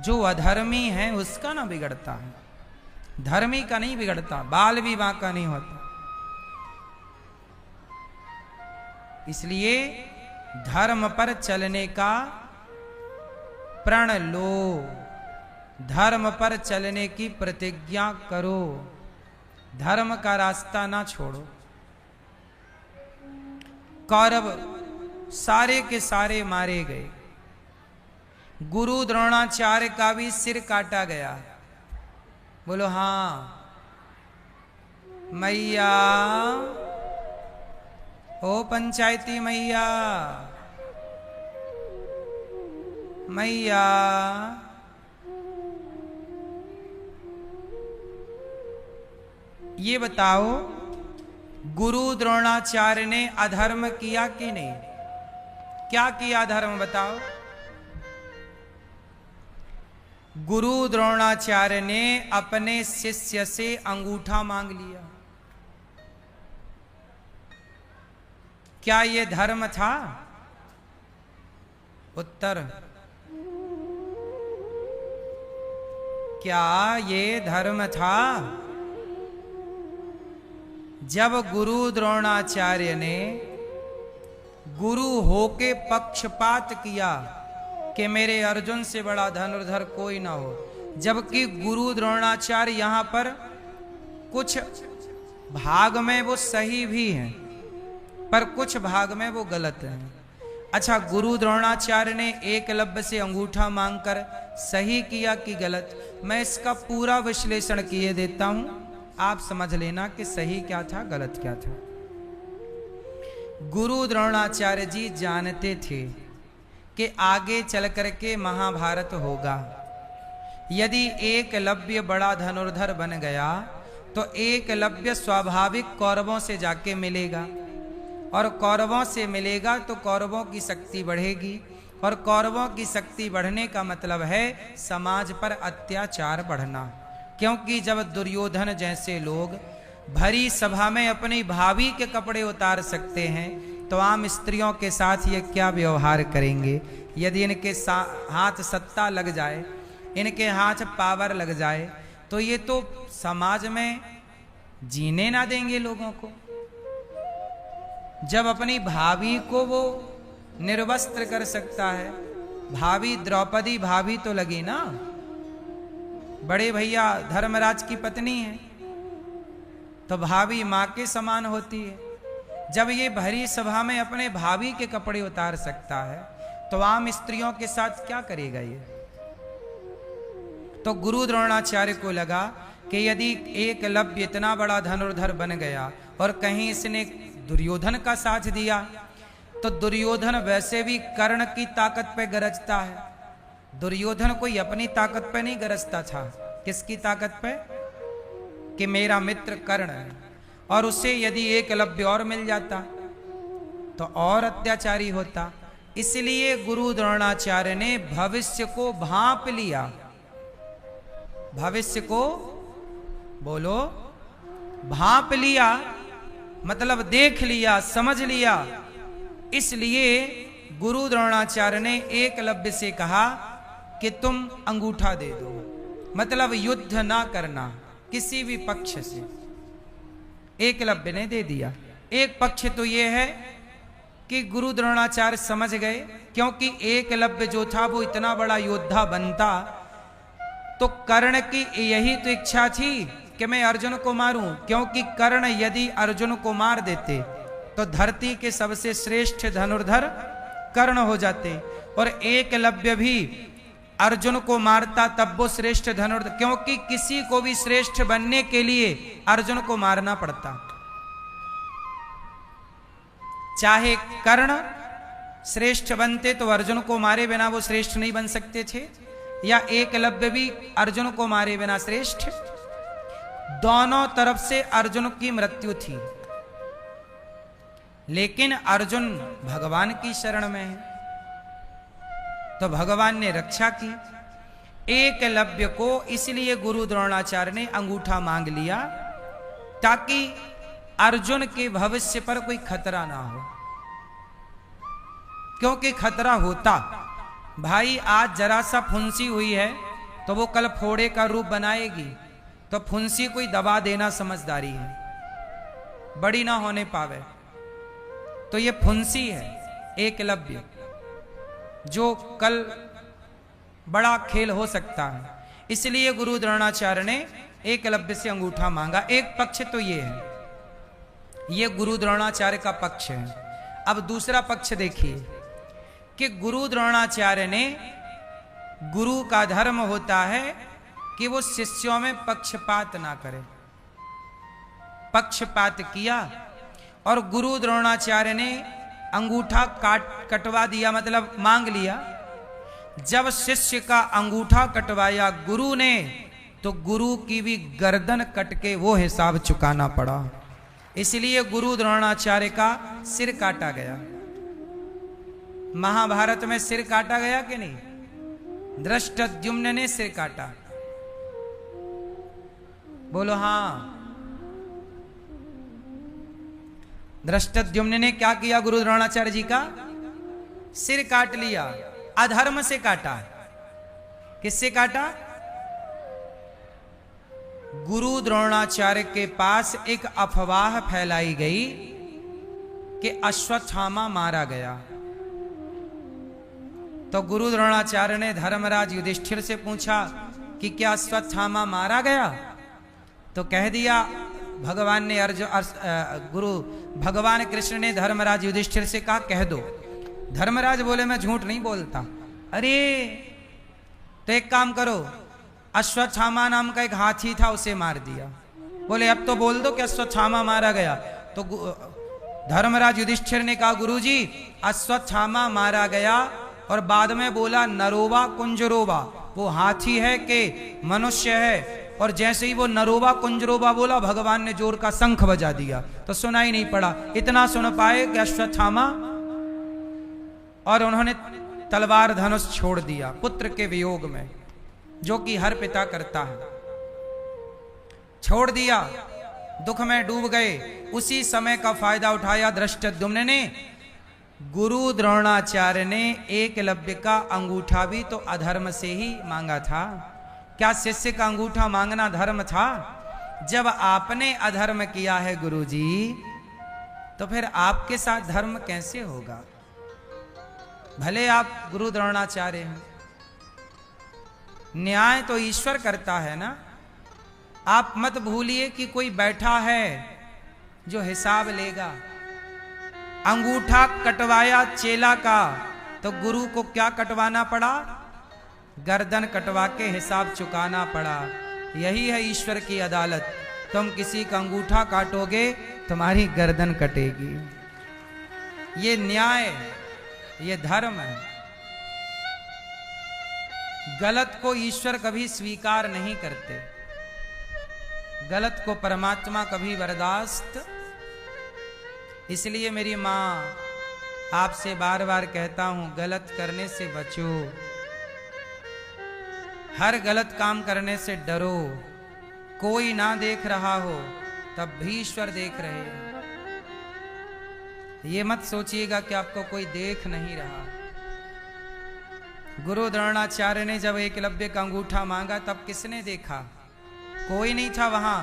जो अधर्मी है उसका ना बिगड़ता है, धर्मी का नहीं बिगड़ता, बाल भी बांका नहीं होता। इसलिए धर्म पर चलने का प्रण लो, धर्म पर चलने की प्रतिज्ञा करो, धर्म का रास्ता ना छोड़ो। कौरव सारे के सारे मारे गए, गुरु द्रोणाचार्य का भी सिर काटा गया। बोलो हाँ मैया, ओ पंचायती मैया, मैया ये बताओ गुरु द्रोणाचार्य ने अधर्म किया कि नहीं? क्या किया धर्म बताओ? गुरु द्रोणाचार्य ने अपने शिष्य से अंगूठा मांग लिया। क्या ये धर्म था? उत्तर, क्या ये धर्म था? जब गुरु द्रोणाचार्य ने गुरु होके पक्षपात किया कि मेरे अर्जुन से बड़ा धनुर्धर कोई ना हो, जबकि गुरु द्रोणाचार्य यहां पर कुछ भाग में वो सही भी हैं पर कुछ भाग में वो गलत हैं। अच्छा, गुरु द्रोणाचार्य ने एकलव्य से अंगूठा मांगकर सही किया कि गलत? मैं इसका पूरा विश्लेषण किए देता हूं, आप समझ लेना कि सही क्या था गलत क्या था। गुरु द्रोणाचार्य जी जानते थे कि आगे चल करके महाभारत होगा। यदि एकलव्य बड़ा धनुर्धर बन गया तो एकलव्य स्वाभाविक कौरवों से जाके मिलेगा, और कौरवों से मिलेगा तो कौरवों की शक्ति बढ़ेगी, और कौरवों की शक्ति बढ़ने का मतलब है समाज पर अत्याचार बढ़ना। क्योंकि जब दुर्योधन जैसे लोग भरी सभा में अपनी भाभी के कपड़े उतार सकते हैं तो आम स्त्रियों के साथ ये क्या व्यवहार करेंगे? यदि इनके हाथ सत्ता लग जाए, इनके हाथ पावर लग जाए, तो ये तो समाज में जीने ना देंगे लोगों को। जब अपनी भाभी को वो निर्वस्त्र कर सकता है, भाभी द्रौपदी भाभी तो लगी ना, बड़े भैया धर्मराज की पत्नी है तो भाभी मां के समान होती है। जब ये भरी सभा में अपने भाभी के कपड़े उतार सकता है तो आम स्त्रियों के साथ क्या करेगा ये? तो गुरु द्रोणाचार्य को लगा कि यदि एकलव्य इतना बड़ा धनुर्धर बन गया और कहीं इसने दुर्योधन का साथ दिया तो दुर्योधन वैसे भी कर्ण की ताकत पे गरजता है। दुर्योधन कोई अपनी ताकत पे नहीं गरजता था, किसकी ताकत पे? कि मेरा मित्र कर्ण है, और उसे यदि एकलव्य और मिल जाता तो और अत्याचारी होता। इसलिए गुरु द्रोणाचार्य ने भविष्य को भांप लिया। भविष्य को बोलो, भांप लिया मतलब देख लिया, समझ लिया। इसलिए गुरु द्रोणाचार्य ने एकलव्य से कहा कि तुम अंगूठा दे दो, मतलब युद्ध ना करना किसी भी पक्ष से। एकलव्य ने दे दिया। एक पक्ष तो यह है कि गुरु द्रोणाचार्य समझ गए, क्योंकि एकलव्य जो था वो इतना बड़ा योद्धा बनता तो कर्ण की यही तो इच्छा थी कि मैं अर्जुन को मारूं, क्योंकि कर्ण यदि अर्जुन को मार देते तो धरती के सबसे श्रेष्ठ धनुर्धर कर्ण हो जाते, और एकलव्य भी अर्जुन को मारता तब वो श्रेष्ठ धनुर्धर, क्योंकि किसी को भी श्रेष्ठ बनने के लिए अर्जुन को मारना पड़ता। चाहे कर्ण श्रेष्ठ बनते तो अर्जुन को मारे बिना वो श्रेष्ठ नहीं बन सकते थे, या एकलव्य भी अर्जुन को मारे बिना श्रेष्ठ। दोनों तरफ से अर्जुन की मृत्यु थी, लेकिन अर्जुन भगवान की शरण में है तो भगवान ने रक्षा की। एकलव्य को इसलिए गुरु द्रोणाचार्य ने अंगूठा मांग लिया ताकि अर्जुन के भविष्य पर कोई खतरा ना हो, क्योंकि खतरा होता, भाई आज जरा सा फुंसी हुई है तो वो कल फोड़े का रूप बनाएगी, तो फुंसी कोई दबा देना समझदारी है, बड़ी ना होने पावे। तो ये फुंसी है एकलव्य, जो कल बड़ा खेल हो सकता है। इसलिए गुरु द्रोणाचार्य ने एकलव्य से अंगूठा मांगा। एक पक्ष तो ये है, ये गुरु द्रोणाचार्य का पक्ष है। अब दूसरा पक्ष देखिए कि गुरु द्रोणाचार्य ने, गुरु का धर्म होता है कि वो शिष्यों में पक्षपात ना करे। पक्षपात किया और गुरु द्रोणाचार्य ने अंगूठा कटवा दिया, मतलब मांग लिया। जब शिष्य का अंगूठा कटवाया गुरु ने तो गुरु की भी गर्दन कट के वो हिसाब चुकाना पड़ा। इसलिए गुरु द्रोणाचार्य का सिर काटा गया। महाभारत में सिर काटा गया कि नहीं? धृष्टद्युम्न ने सिर काटा, बोलो हाँ। धृष्टद्युम्न ने क्या किया? गुरु द्रोणाचार्य जी का सिर काट लिया। अधर्म से काटा। किससे काटा? गुरु द्रोणाचार्य के पास एक अफवाह फैलाई गई कि अश्वत्थामा मारा गया। तो गुरु द्रोणाचार्य ने धर्मराज युधिष्ठिर से पूछा कि क्या अश्वत्थामा मारा गया? तो कह दिया भगवान ने भगवान कृष्ण ने धर्मराज युधिष्ठिर से कहा कह दो। धर्मराज बोले मैं झूठ नहीं बोलता। अरे तो एक काम करो, अश्वत्थामा नाम का एक हाथी था उसे मार दिया। बोले अब तो बोल दो कि अश्वत्थामा मारा गया। तो धर्मराज युधिष्ठिर ने कहा गुरुजी अश्वत्थामा मारा गया, और बाद में बोला नरोवा कुंजरोवा, वो हाथी है कि मनुष्य है। और जैसे ही वो नरोवा कुंजरोवा बोला भगवान ने जोर का शंख बजा दिया तो सुनाई नहीं पड़ा। इतना सुन पाए कि अश्वत्थामा, और उन्होंने तलवार धनुष छोड़ दिया पुत्र के वियोग में, जो कि हर पिता करता है। छोड़ दिया, दुख में डूब गए। उसी समय का फायदा उठाया धृष्टद्युम्न ने। गुरु द्रोणाचार्य ने एकलव्य का अंगूठा भी तो अधर्म से ही मांगा था। क्या शिष्य का अंगूठा मांगना धर्म था? जब आपने अधर्म किया है गुरुजी, तो फिर आपके साथ धर्म कैसे होगा? भले आप गुरु द्रोणाचार्य हैं, न्याय तो ईश्वर करता है ना। आप मत भूलिए कि कोई बैठा है जो हिसाब लेगा। अंगूठा कटवाया चेला का, तो गुरु को क्या कटवाना पड़ा? गर्दन कटवा के हिसाब चुकाना पड़ा। यही है ईश्वर की अदालत। तुम किसी का अंगूठा काटोगे तुम्हारी गर्दन कटेगी। ये न्याय, ये धर्म है। गलत को ईश्वर कभी स्वीकार नहीं करते, गलत को परमात्मा कभी बर्दाश्त। इसलिए मेरी माँ आपसे बार बार कहता हूं, गलत करने से बचो, हर गलत काम करने से डरो। कोई ना देख रहा हो तब भी ईश्वर देख रहे हैं। ये मत सोचिएगा कि आपको कोई देख नहीं रहा। गुरु द्रोणाचार्य ने जब एकलव्य का अंगूठा मांगा तब किसने देखा? कोई नहीं था वहां,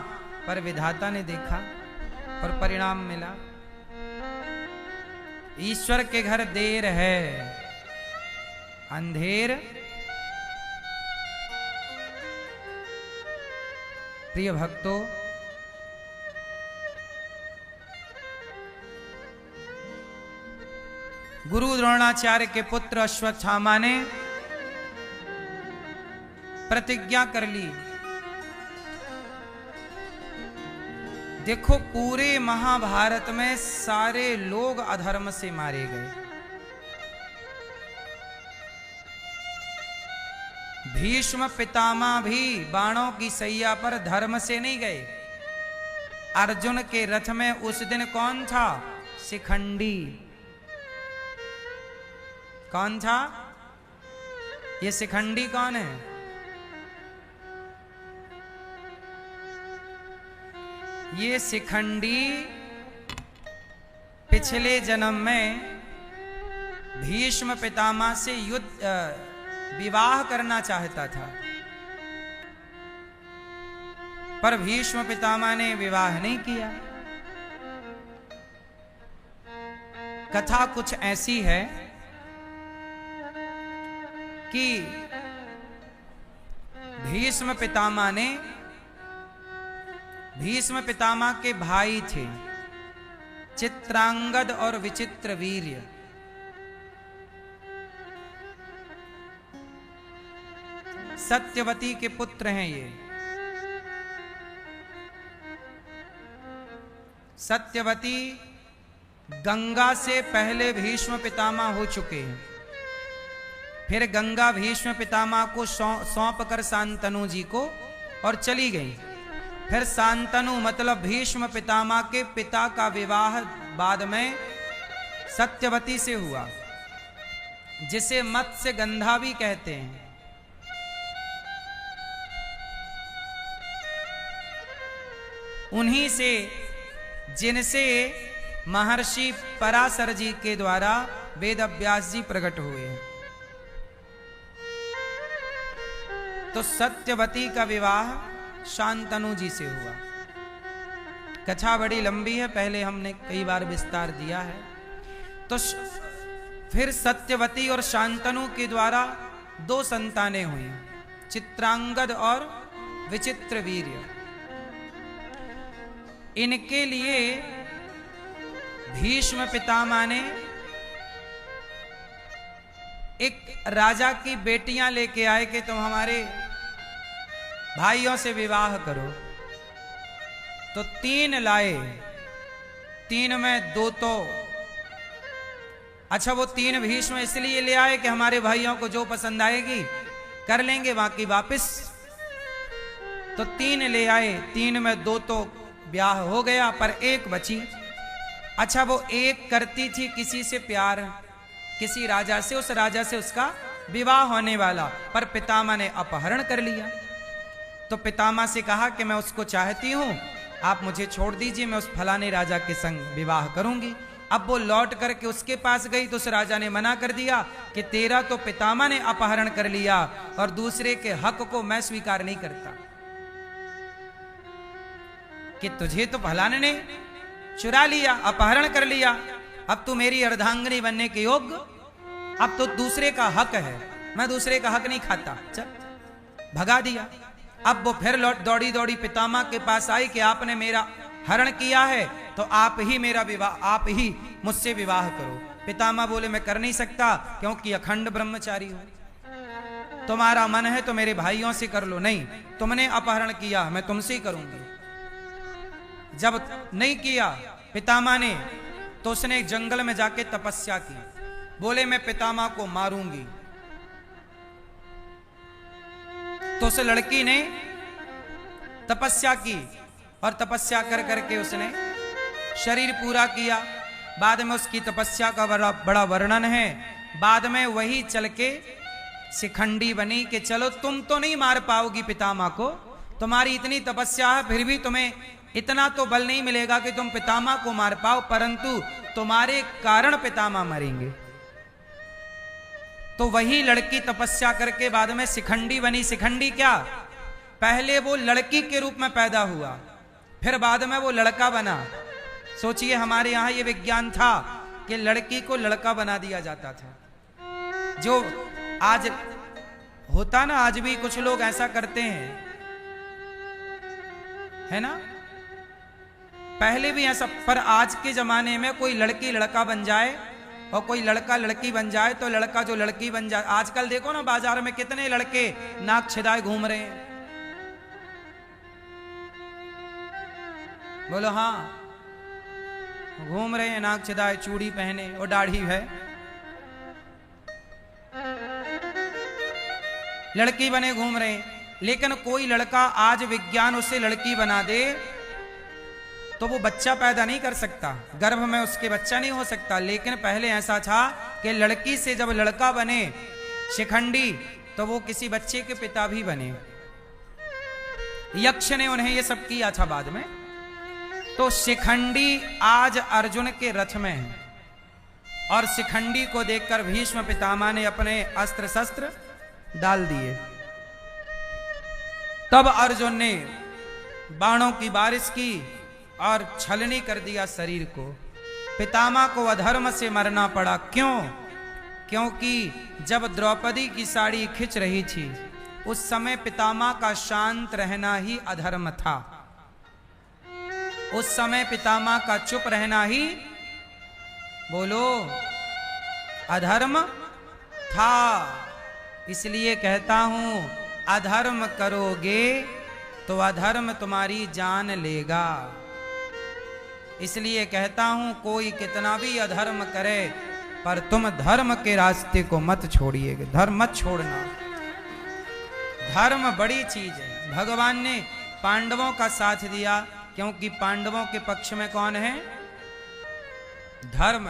पर विधाता ने देखा और परिणाम मिला। ईश्वर के घर देर है, अंधेर। प्रिय भक्तों, गुरु द्रोणाचार्य के पुत्र अश्वत्थामा ने प्रतिज्ञा कर ली। देखो, पूरे महाभारत में सारे लोग अधर्म से मारे गए। भीष्म पितामह भी बाणों की सैया पर धर्म से नहीं गए। अर्जुन के रथ में उस दिन कौन था? शिखंडी। कौन था? ये शिखंडी कौन है? ये शिखंडी पिछले जन्म में भीष्म पितामह से विवाह करना चाहता था, पर भीष्म पितामह ने विवाह नहीं किया। कथा कुछ ऐसी है कि भीष्म पितामह के भाई थे चित्रांगद और विचित्रवीर्य। सत्यवती के पुत्र हैं ये। सत्यवती गंगा से पहले भीष्म पितामह हो चुके हैं। फिर गंगा भीष्म पितामह को सौंप कर शांतनु जी को और चली गई। फिर शांतनु मतलब भीष्म पितामह के पिता का विवाह बाद में सत्यवती से हुआ, जिसे मत्स्य गंधा भी कहते हैं। उन्हीं से, जिनसे महर्षि पराशर जी के द्वारा वेद व्यास जी प्रकट हुए हैं। तो सत्यवती का विवाह शांतनु जी से हुआ। कथा बड़ी लंबी है, पहले हमने कई बार विस्तार दिया है। तो फिर सत्यवती और शांतनु के द्वारा 2 संतानें हुई, चित्रांगद और विचित्रवीर्य। इनके लिए भीष्म पितामह ने एक राजा की बेटियां लेके आए कि तुम हमारे भाइयों से विवाह करो। तो 3 लाए, 3 में 2 तो अच्छा, वो 3 भीष्म इसलिए ले आए कि हमारे भाइयों को जो पसंद आएगी कर लेंगे, बाकी वापस। तो 3 ले आए, 3 में 2 तो ब्याह हो गया, पर 1 बची। अच्छा, वो एक करती थी किसी से प्यार, किसी राजा से, उस राजा से उसका विवाह होने वाला, पर पितामह ने अपहरण कर लिया। तो पितामह से कहा कि मैं उसको चाहती हूं, आप मुझे छोड़ दीजिए, मैं उस फलाने राजा के संग विवाह करूंगी। अब वो लौट करके उसके पास गई तो उस राजा ने मना कर दिया कि तेरा तो पितामह ने अपहरण कर लिया और दूसरे के हक को मैं स्वीकार नहीं करता, कि तुझे तो फलाने ने चुरा लिया, अपहरण कर लिया, अब तू मेरी अर्धांगिनी बनने के योग्य, अब तो दूसरे का हक है, मैं दूसरे का हक नहीं खाता, चल। भगा दिया। अब वो फिर दौड़ी दौड़ी पितामह के पास आई कि आपने मेरा हरण किया है, तो आप ही मेरा विवाह, आप ही मुझसे विवाह करो। पितामह बोले मैं कर नहीं सकता, क्योंकि अखंड ब्रह्मचारी हूं। तुम्हारा मन है तो मेरे भाइयों से कर लो। नहीं, तुमने अपहरण किया, मैं तुमसे ही करूंगी। जब नहीं किया पितामह ने, तो उसने जंगल में जाके तपस्या की। बोले मैं पितामह को मारूंगी। तो उस लड़की ने तपस्या की और तपस्या कर करके उसने शरीर पूरा किया। बाद में उसकी तपस्या का बड़ा वर्णन है। बाद में वही चल के शिखंडी बनी कि चलो तुम तो नहीं मार पाओगी पितामह को, तुम्हारी इतनी तपस्या है, फिर भी तुम्हें इतना तो बल नहीं मिलेगा कि तुम पितामह को मार पाओ, परंतु तुम्हारे कारण पितामह मरेंगे। तो वही लड़की तपस्या करके बाद में शिखंडी बनी। शिखंडी क्या, पहले वो लड़की के रूप में पैदा हुआ, फिर बाद में वो लड़का बना। सोचिए हमारे यहां ये विज्ञान था कि लड़की को लड़का बना दिया जाता था। जो आज होता ना, आज भी कुछ लोग ऐसा करते हैं, है ना। पहले भी ऐसा, पर आज के जमाने में कोई लड़की लड़का बन जाए और कोई लड़का लड़की बन जाए तो लड़का जो लड़की बन जाए। आजकल देखो ना बाजार में कितने लड़के नाक छिदाए घूम रहे हैं। बोलो हाँ, घूम रहे हैं नाक छिदाए, चूड़ी पहने और दाढ़ी है, लड़की बने घूम रहे हैं। लेकिन कोई लड़का आज विज्ञान उसे लड़की बना दे तो वो बच्चा पैदा नहीं कर सकता, गर्भ में उसके बच्चा नहीं हो सकता। लेकिन पहले ऐसा था कि लड़की से जब लड़का बने शिखंडी तो वो किसी बच्चे के पिता भी बने। यक्ष ने उन्हें ये सब किया था बाद में। तो शिखंडी आज अर्जुन के रथ में है और शिखंडी को देखकर भीष्म पितामह ने अपने अस्त्र शस्त्र डाल दिए। तब अर्जुन ने बाणों की बारिश की और छलनी कर दिया शरीर को। पितामह को अधर्म से मरना पड़ा। क्यों? क्योंकि जब द्रौपदी की साड़ी खिंच रही थी उस समय पितामह का शांत रहना ही अधर्म था। उस समय पितामह का चुप रहना ही, बोलो, अधर्म था। इसलिए कहता हूं, अधर्म करोगे तो अधर्म तुम्हारी जान लेगा। इसलिए कहता हूं, कोई कितना भी अधर्म करे पर तुम धर्म के रास्ते को मत छोड़िएगा, धर्म मत छोड़ना। धर्म बड़ी चीज है। भगवान ने पांडवों का साथ दिया क्योंकि पांडवों के पक्ष में कौन है? धर्म।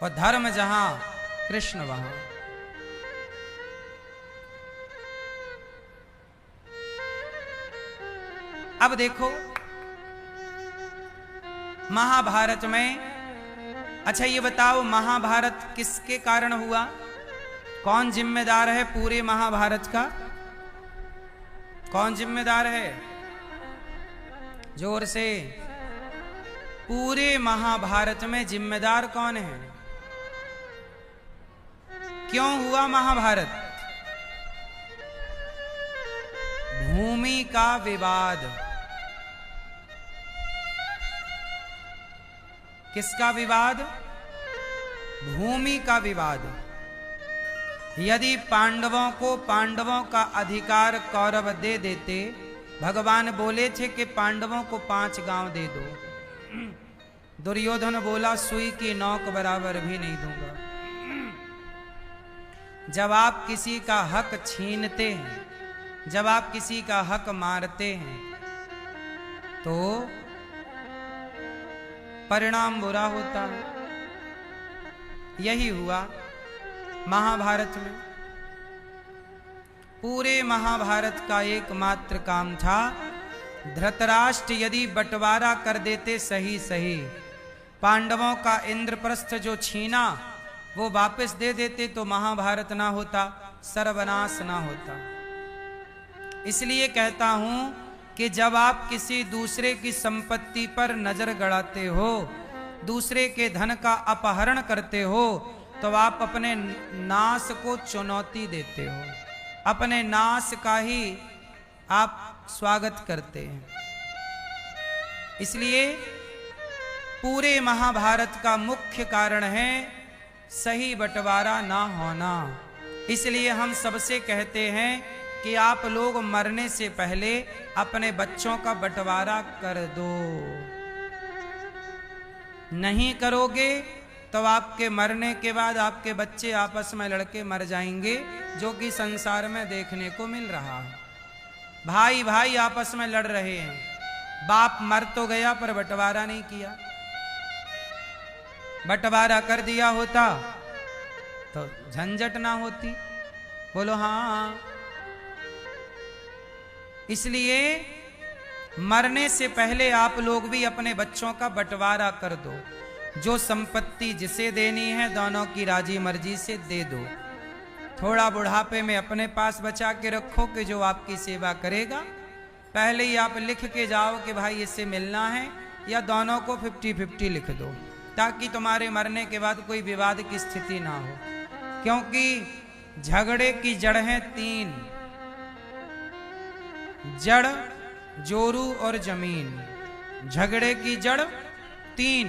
और धर्म जहां कृष्ण वहां। अब देखो महाभारत में, अच्छा ये बताओ महाभारत किसके कारण हुआ? कौन जिम्मेदार है पूरे महाभारत का? कौन जिम्मेदार है? जोर से। पूरे महाभारत में जिम्मेदार कौन है? क्यों हुआ महाभारत? भूमि का विवाद। किसका विवाद? भूमि का विवाद। यदि पांडवों को पांडवों का अधिकार कौरव दे देते, भगवान बोले थे कि पांडवों को 5 गांव दे दो। दुर्योधन बोला सुई की नोक बराबर भी नहीं दूंगा। जब आप किसी का हक छीनते हैं, जब आप किसी का हक मारते हैं तो परिणाम बुरा होता है। यही हुआ महाभारत में। पूरे महाभारत का एकमात्र काम था, धृतराष्ट्र यदि बंटवारा कर देते सही सही, पांडवों का इंद्रप्रस्थ जो छीना वो वापस दे देते तो महाभारत ना होता, सर्वनाश ना होता। इसलिए कहता हूं कि जब आप किसी दूसरे की संपत्ति पर नजर गड़ाते हो, दूसरे के धन का अपहरण करते हो, तो आप अपने नाश को चुनौती देते हो, अपने नाश का ही आप स्वागत करते हैं। इसलिए पूरे महाभारत का मुख्य कारण है सही बंटवारा ना होना। इसलिए हम सबसे कहते हैं कि आप लोग मरने से पहले अपने बच्चों का बंटवारा कर दो। नहीं करोगे तो आपके मरने के बाद आपके बच्चे आपस में लड़के मर जाएंगे, जो कि संसार में देखने को मिल रहा है। भाई भाई आपस में लड़ रहे हैं, बाप मर तो गया पर बंटवारा नहीं किया। बंटवारा कर दिया होता तो झंझट ना होती। बोलो हाँ। इसलिए मरने से पहले आप लोग भी अपने बच्चों का बंटवारा कर दो। जो संपत्ति जिसे देनी है दोनों की राजी मर्जी से दे दो। थोड़ा बुढ़ापे में अपने पास बचा के रखो कि जो आपकी सेवा करेगा। पहले ही आप लिख के जाओ कि भाई इससे मिलना है, या दोनों को 50-50 लिख दो, ताकि तुम्हारे मरने के बाद कोई विवाद की स्थिति ना हो। क्योंकि झगड़े की जड़ है 3, जड़, जोरू और जमीन। झगड़े की जड़ 3,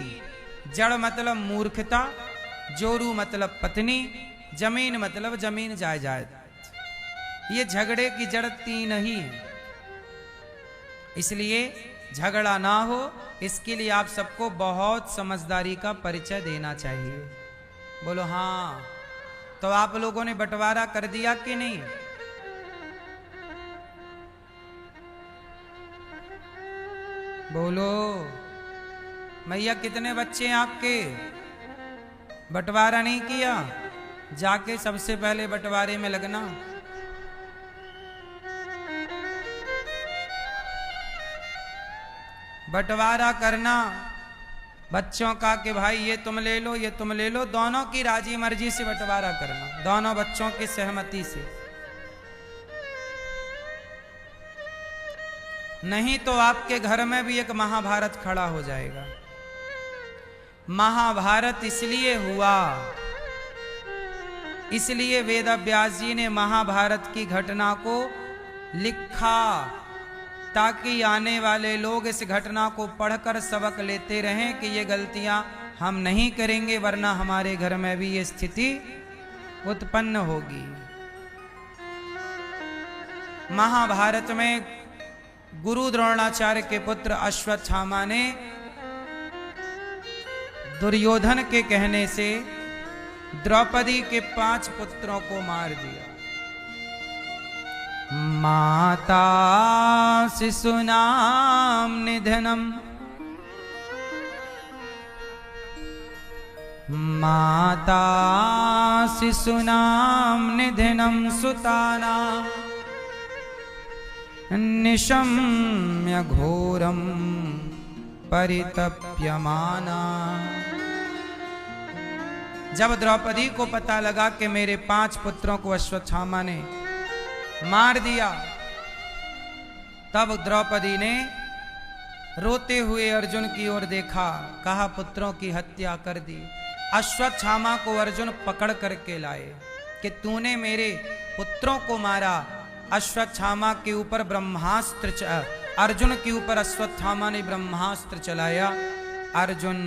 जड़ मतलब मूर्खता, जोरू मतलब पत्नी, जमीन मतलब जमीन जायदाद। ये झगड़े की जड़ 3 ही है। इसलिए झगड़ा ना हो, इसके लिए आप सबको बहुत समझदारी का परिचय देना चाहिए। बोलो हाँ। तो आप लोगों ने बंटवारा कर दिया कि नहीं? बोलो मैया, कितने बच्चे हैं आपके? बंटवारा नहीं किया? जाके सबसे पहले बंटवारे में लगना। बंटवारा करना बच्चों का कि भाई ये तुम ले लो, ये तुम ले लो। दोनों की राजी मर्जी से बंटवारा करना, दोनों बच्चों की सहमति से। नहीं तो आपके घर में भी एक महाभारत खड़ा हो जाएगा। महाभारत इसलिए हुआ, इसलिए वेद व्यास जी ने महाभारत की घटना को लिखा, ताकि आने वाले लोग इस घटना को पढ़कर सबक लेते रहें कि ये गलतियां हम नहीं करेंगे, वरना हमारे घर में भी ये स्थिति उत्पन्न होगी। महाभारत में गुरु द्रोणाचार्य के पुत्र अश्वत्थामा ने दुर्योधन के कहने से द्रौपदी के 5 पुत्रों को मार दिया। माता शिशूनां निधनम, माता शिशूनां निधनम सुतानां निशम्य घोरम परितप्यमाना। जब द्रौपदी को पता लगा कि मेरे 5 पुत्रों को अश्वत्थामा ने मार दिया, तब द्रौपदी ने रोते हुए अर्जुन की ओर देखा, कहा पुत्रों की हत्या कर दी। अश्वत्थामा को अर्जुन पकड़ करके लाए कि तूने मेरे पुत्रों को मारा। अश्वत्थामा के ऊपर ब्रह्मास्त्र, अर्जुन के ऊपर अश्वत्थामा ने ब्रह्मास्त्र चलाया। अर्जुन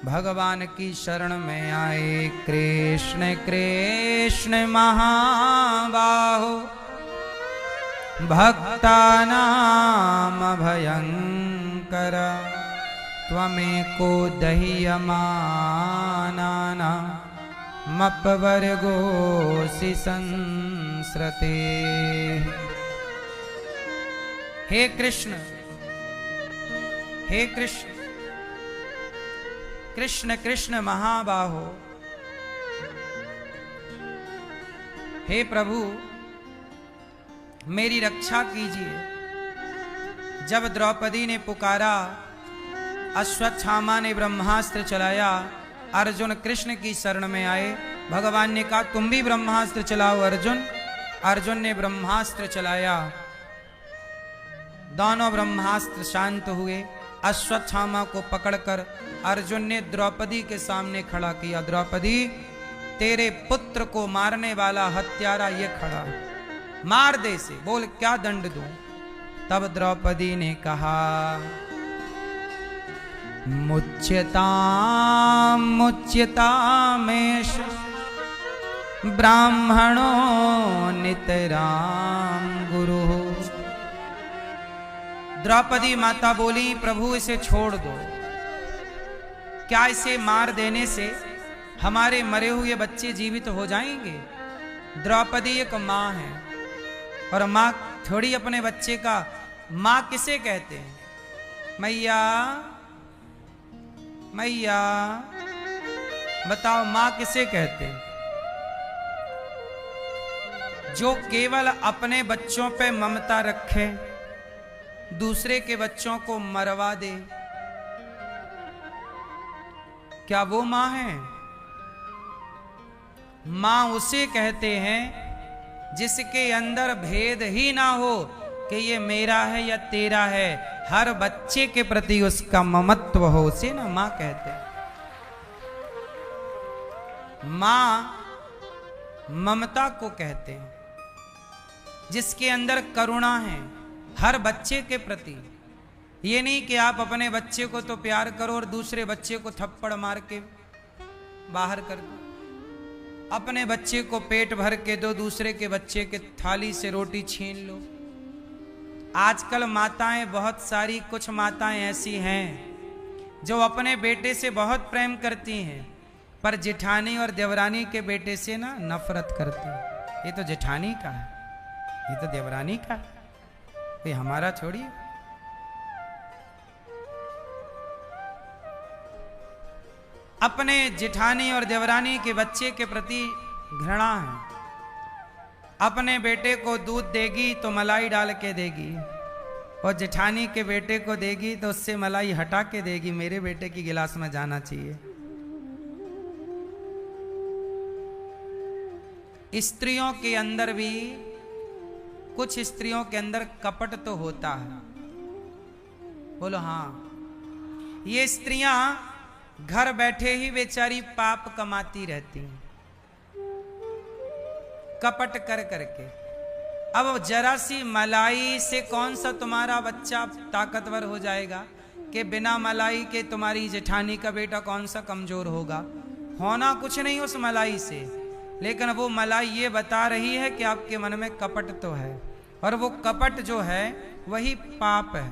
भगवान की शरण में आए। कृष्ण कृष्ण महाबाहो भक्तानां भयंकर, त्वमेको दह्यमानानां मपवर्गोऽसि संस्रते। हे कृष्ण, हे कृष्ण, कृष्ण कृष्ण महाबाहो, हे प्रभु मेरी रक्षा कीजिए। जब द्रौपदी ने पुकारा, अश्वत्थामा ने ब्रह्मास्त्र चलाया, अर्जुन कृष्ण की शरण में आए। भगवान ने कहा तुम भी ब्रह्मास्त्र चलाओ अर्जुन। अर्जुन ने ब्रह्मास्त्र चलाया, दोनों ब्रह्मास्त्र शांत हुए। अश्वत्थामा को पकड़कर अर्जुन ने द्रौपदी के सामने खड़ा किया। द्रौपदी, तेरे पुत्र को मारने वाला हत्यारा ये खड़ा, मार दे से, बोल क्या दंड दूं। तब द्रौपदी ने कहा मुच्यताम मुच्यतामेष ब्राह्मणो नितराम गुरु। द्रौपदी माता बोली प्रभु इसे छोड़ दो, क्या इसे मार देने से हमारे मरे हुए बच्चे जीवित हो जाएंगे? द्रौपदी एक माँ है, और माँ थोड़ी अपने बच्चे का, माँ किसे कहते हैं? मैया मैया बताओ मां किसे कहते हैं? जो केवल अपने बच्चों पे ममता रखे, दूसरे के बच्चों को मरवा दे, क्या वो मां है? मां उसे कहते हैं जिसके अंदर भेद ही ना हो कि ये मेरा है या तेरा है, हर बच्चे के प्रति उसका ममत्व हो, उसे ना मां कहते हैं। मां ममता को कहते हैं, जिसके अंदर करुणा है हर बच्चे के प्रति। ये नहीं कि आप अपने बच्चे को तो प्यार करो और दूसरे बच्चे को थप्पड़ मार के बाहर कर दो, अपने बच्चे को पेट भर के दो, दूसरे के बच्चे के थाली से रोटी छीन लो। आजकल माताएं बहुत सारी, कुछ माताएं ऐसी हैं जो अपने बेटे से बहुत प्रेम करती हैं, पर जेठानी और देवरानी के बेटे से ना नफरत करती हैं। ये तो जेठानी का है, ये तो देवरानी का है, ये हमारा छोड़िए। अपने जेठानी और देवरानी के बच्चे के प्रति घृणा है। अपने बेटे को दूध देगी तो मलाई डाल के देगी, और जेठानी के बेटे को देगी तो उससे मलाई हटा के देगी, मेरे बेटे की गिलास में जाना चाहिए। स्त्रियों के अंदर भी, कुछ स्त्रियों के अंदर कपट तो होता है। बोलो हाँ। ये स्त्रियां घर बैठे ही बेचारी पाप कमाती रहती हैं, कपट कर करके। अब जरा सी मलाई से कौन सा तुम्हारा बच्चा ताकतवर हो जाएगा कि बिना मलाई के तुम्हारी जेठानी का बेटा कौन सा कमजोर होगा? होना कुछ नहीं उस मलाई से, लेकिन वो मलाई ये बता रही है कि आपके मन में कपट तो है, और वो कपट जो है वही पाप है,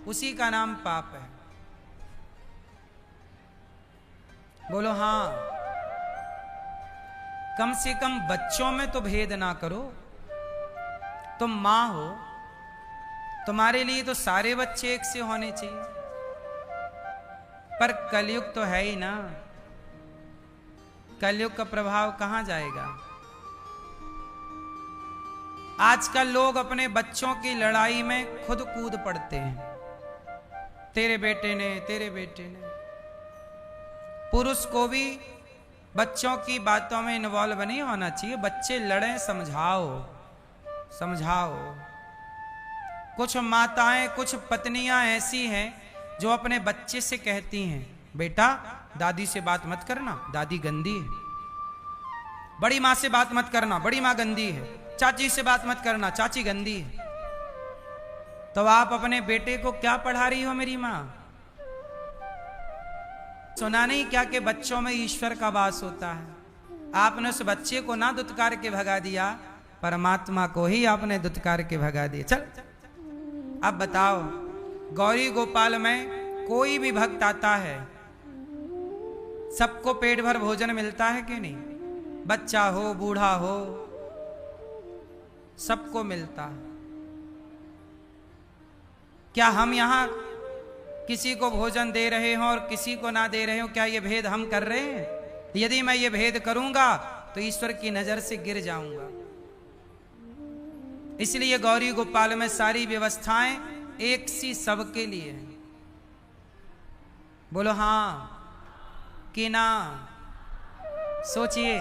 उसी का नाम पाप है। बोलो हाँ। कम से कम बच्चों में तो भेद ना करो। तुम मां हो, तुम्हारे लिए तो सारे बच्चे एक से होने चाहिए, पर कलयुग तो है ही ना। कलयुग का प्रभाव कहां जाएगा? आजकल लोग अपने बच्चों की लड़ाई में खुद कूद पड़ते हैं, तेरे बेटे ने, तेरे बेटे ने। पुरुष को भी बच्चों की बातों में इन्वॉल्व नहीं होना चाहिए। बच्चे लड़ें, समझाओ समझाओ। कुछ माताएं, कुछ पत्नियां ऐसी हैं जो अपने बच्चे से कहती हैं, बेटा दादी से बात मत करना, दादी गंदी है। बड़ी मां से बात मत करना, बड़ी मां गंदी है। चाची से बात मत करना, चाची गंदी है। तो आप अपने बेटे को क्या पढ़ा रही हो मेरी मां? सुना नहीं क्या कि बच्चों में ईश्वर का वास होता है? आपने उस बच्चे को ना दुत्कार के भगा दिया, परमात्मा को ही आपने दुत्कार के भगा दिया। चल अब बताओ, गौरी गोपाल में कोई भी भक्त आता है, सबको पेट भर भोजन मिलता है कि नहीं? बच्चा हो, बूढ़ा हो, सबको मिलता है। क्या हम यहां किसी को भोजन दे रहे हो और किसी को ना दे रहे हो, क्या ये भेद हम कर रहे हैं? यदि मैं ये भेद करूंगा तो ईश्वर की नजर से गिर जाऊंगा। इसलिए गौरी गोपाल में सारी व्यवस्थाएं एक सी सबके लिए है। बोलो हाँ कि ना? सोचिए।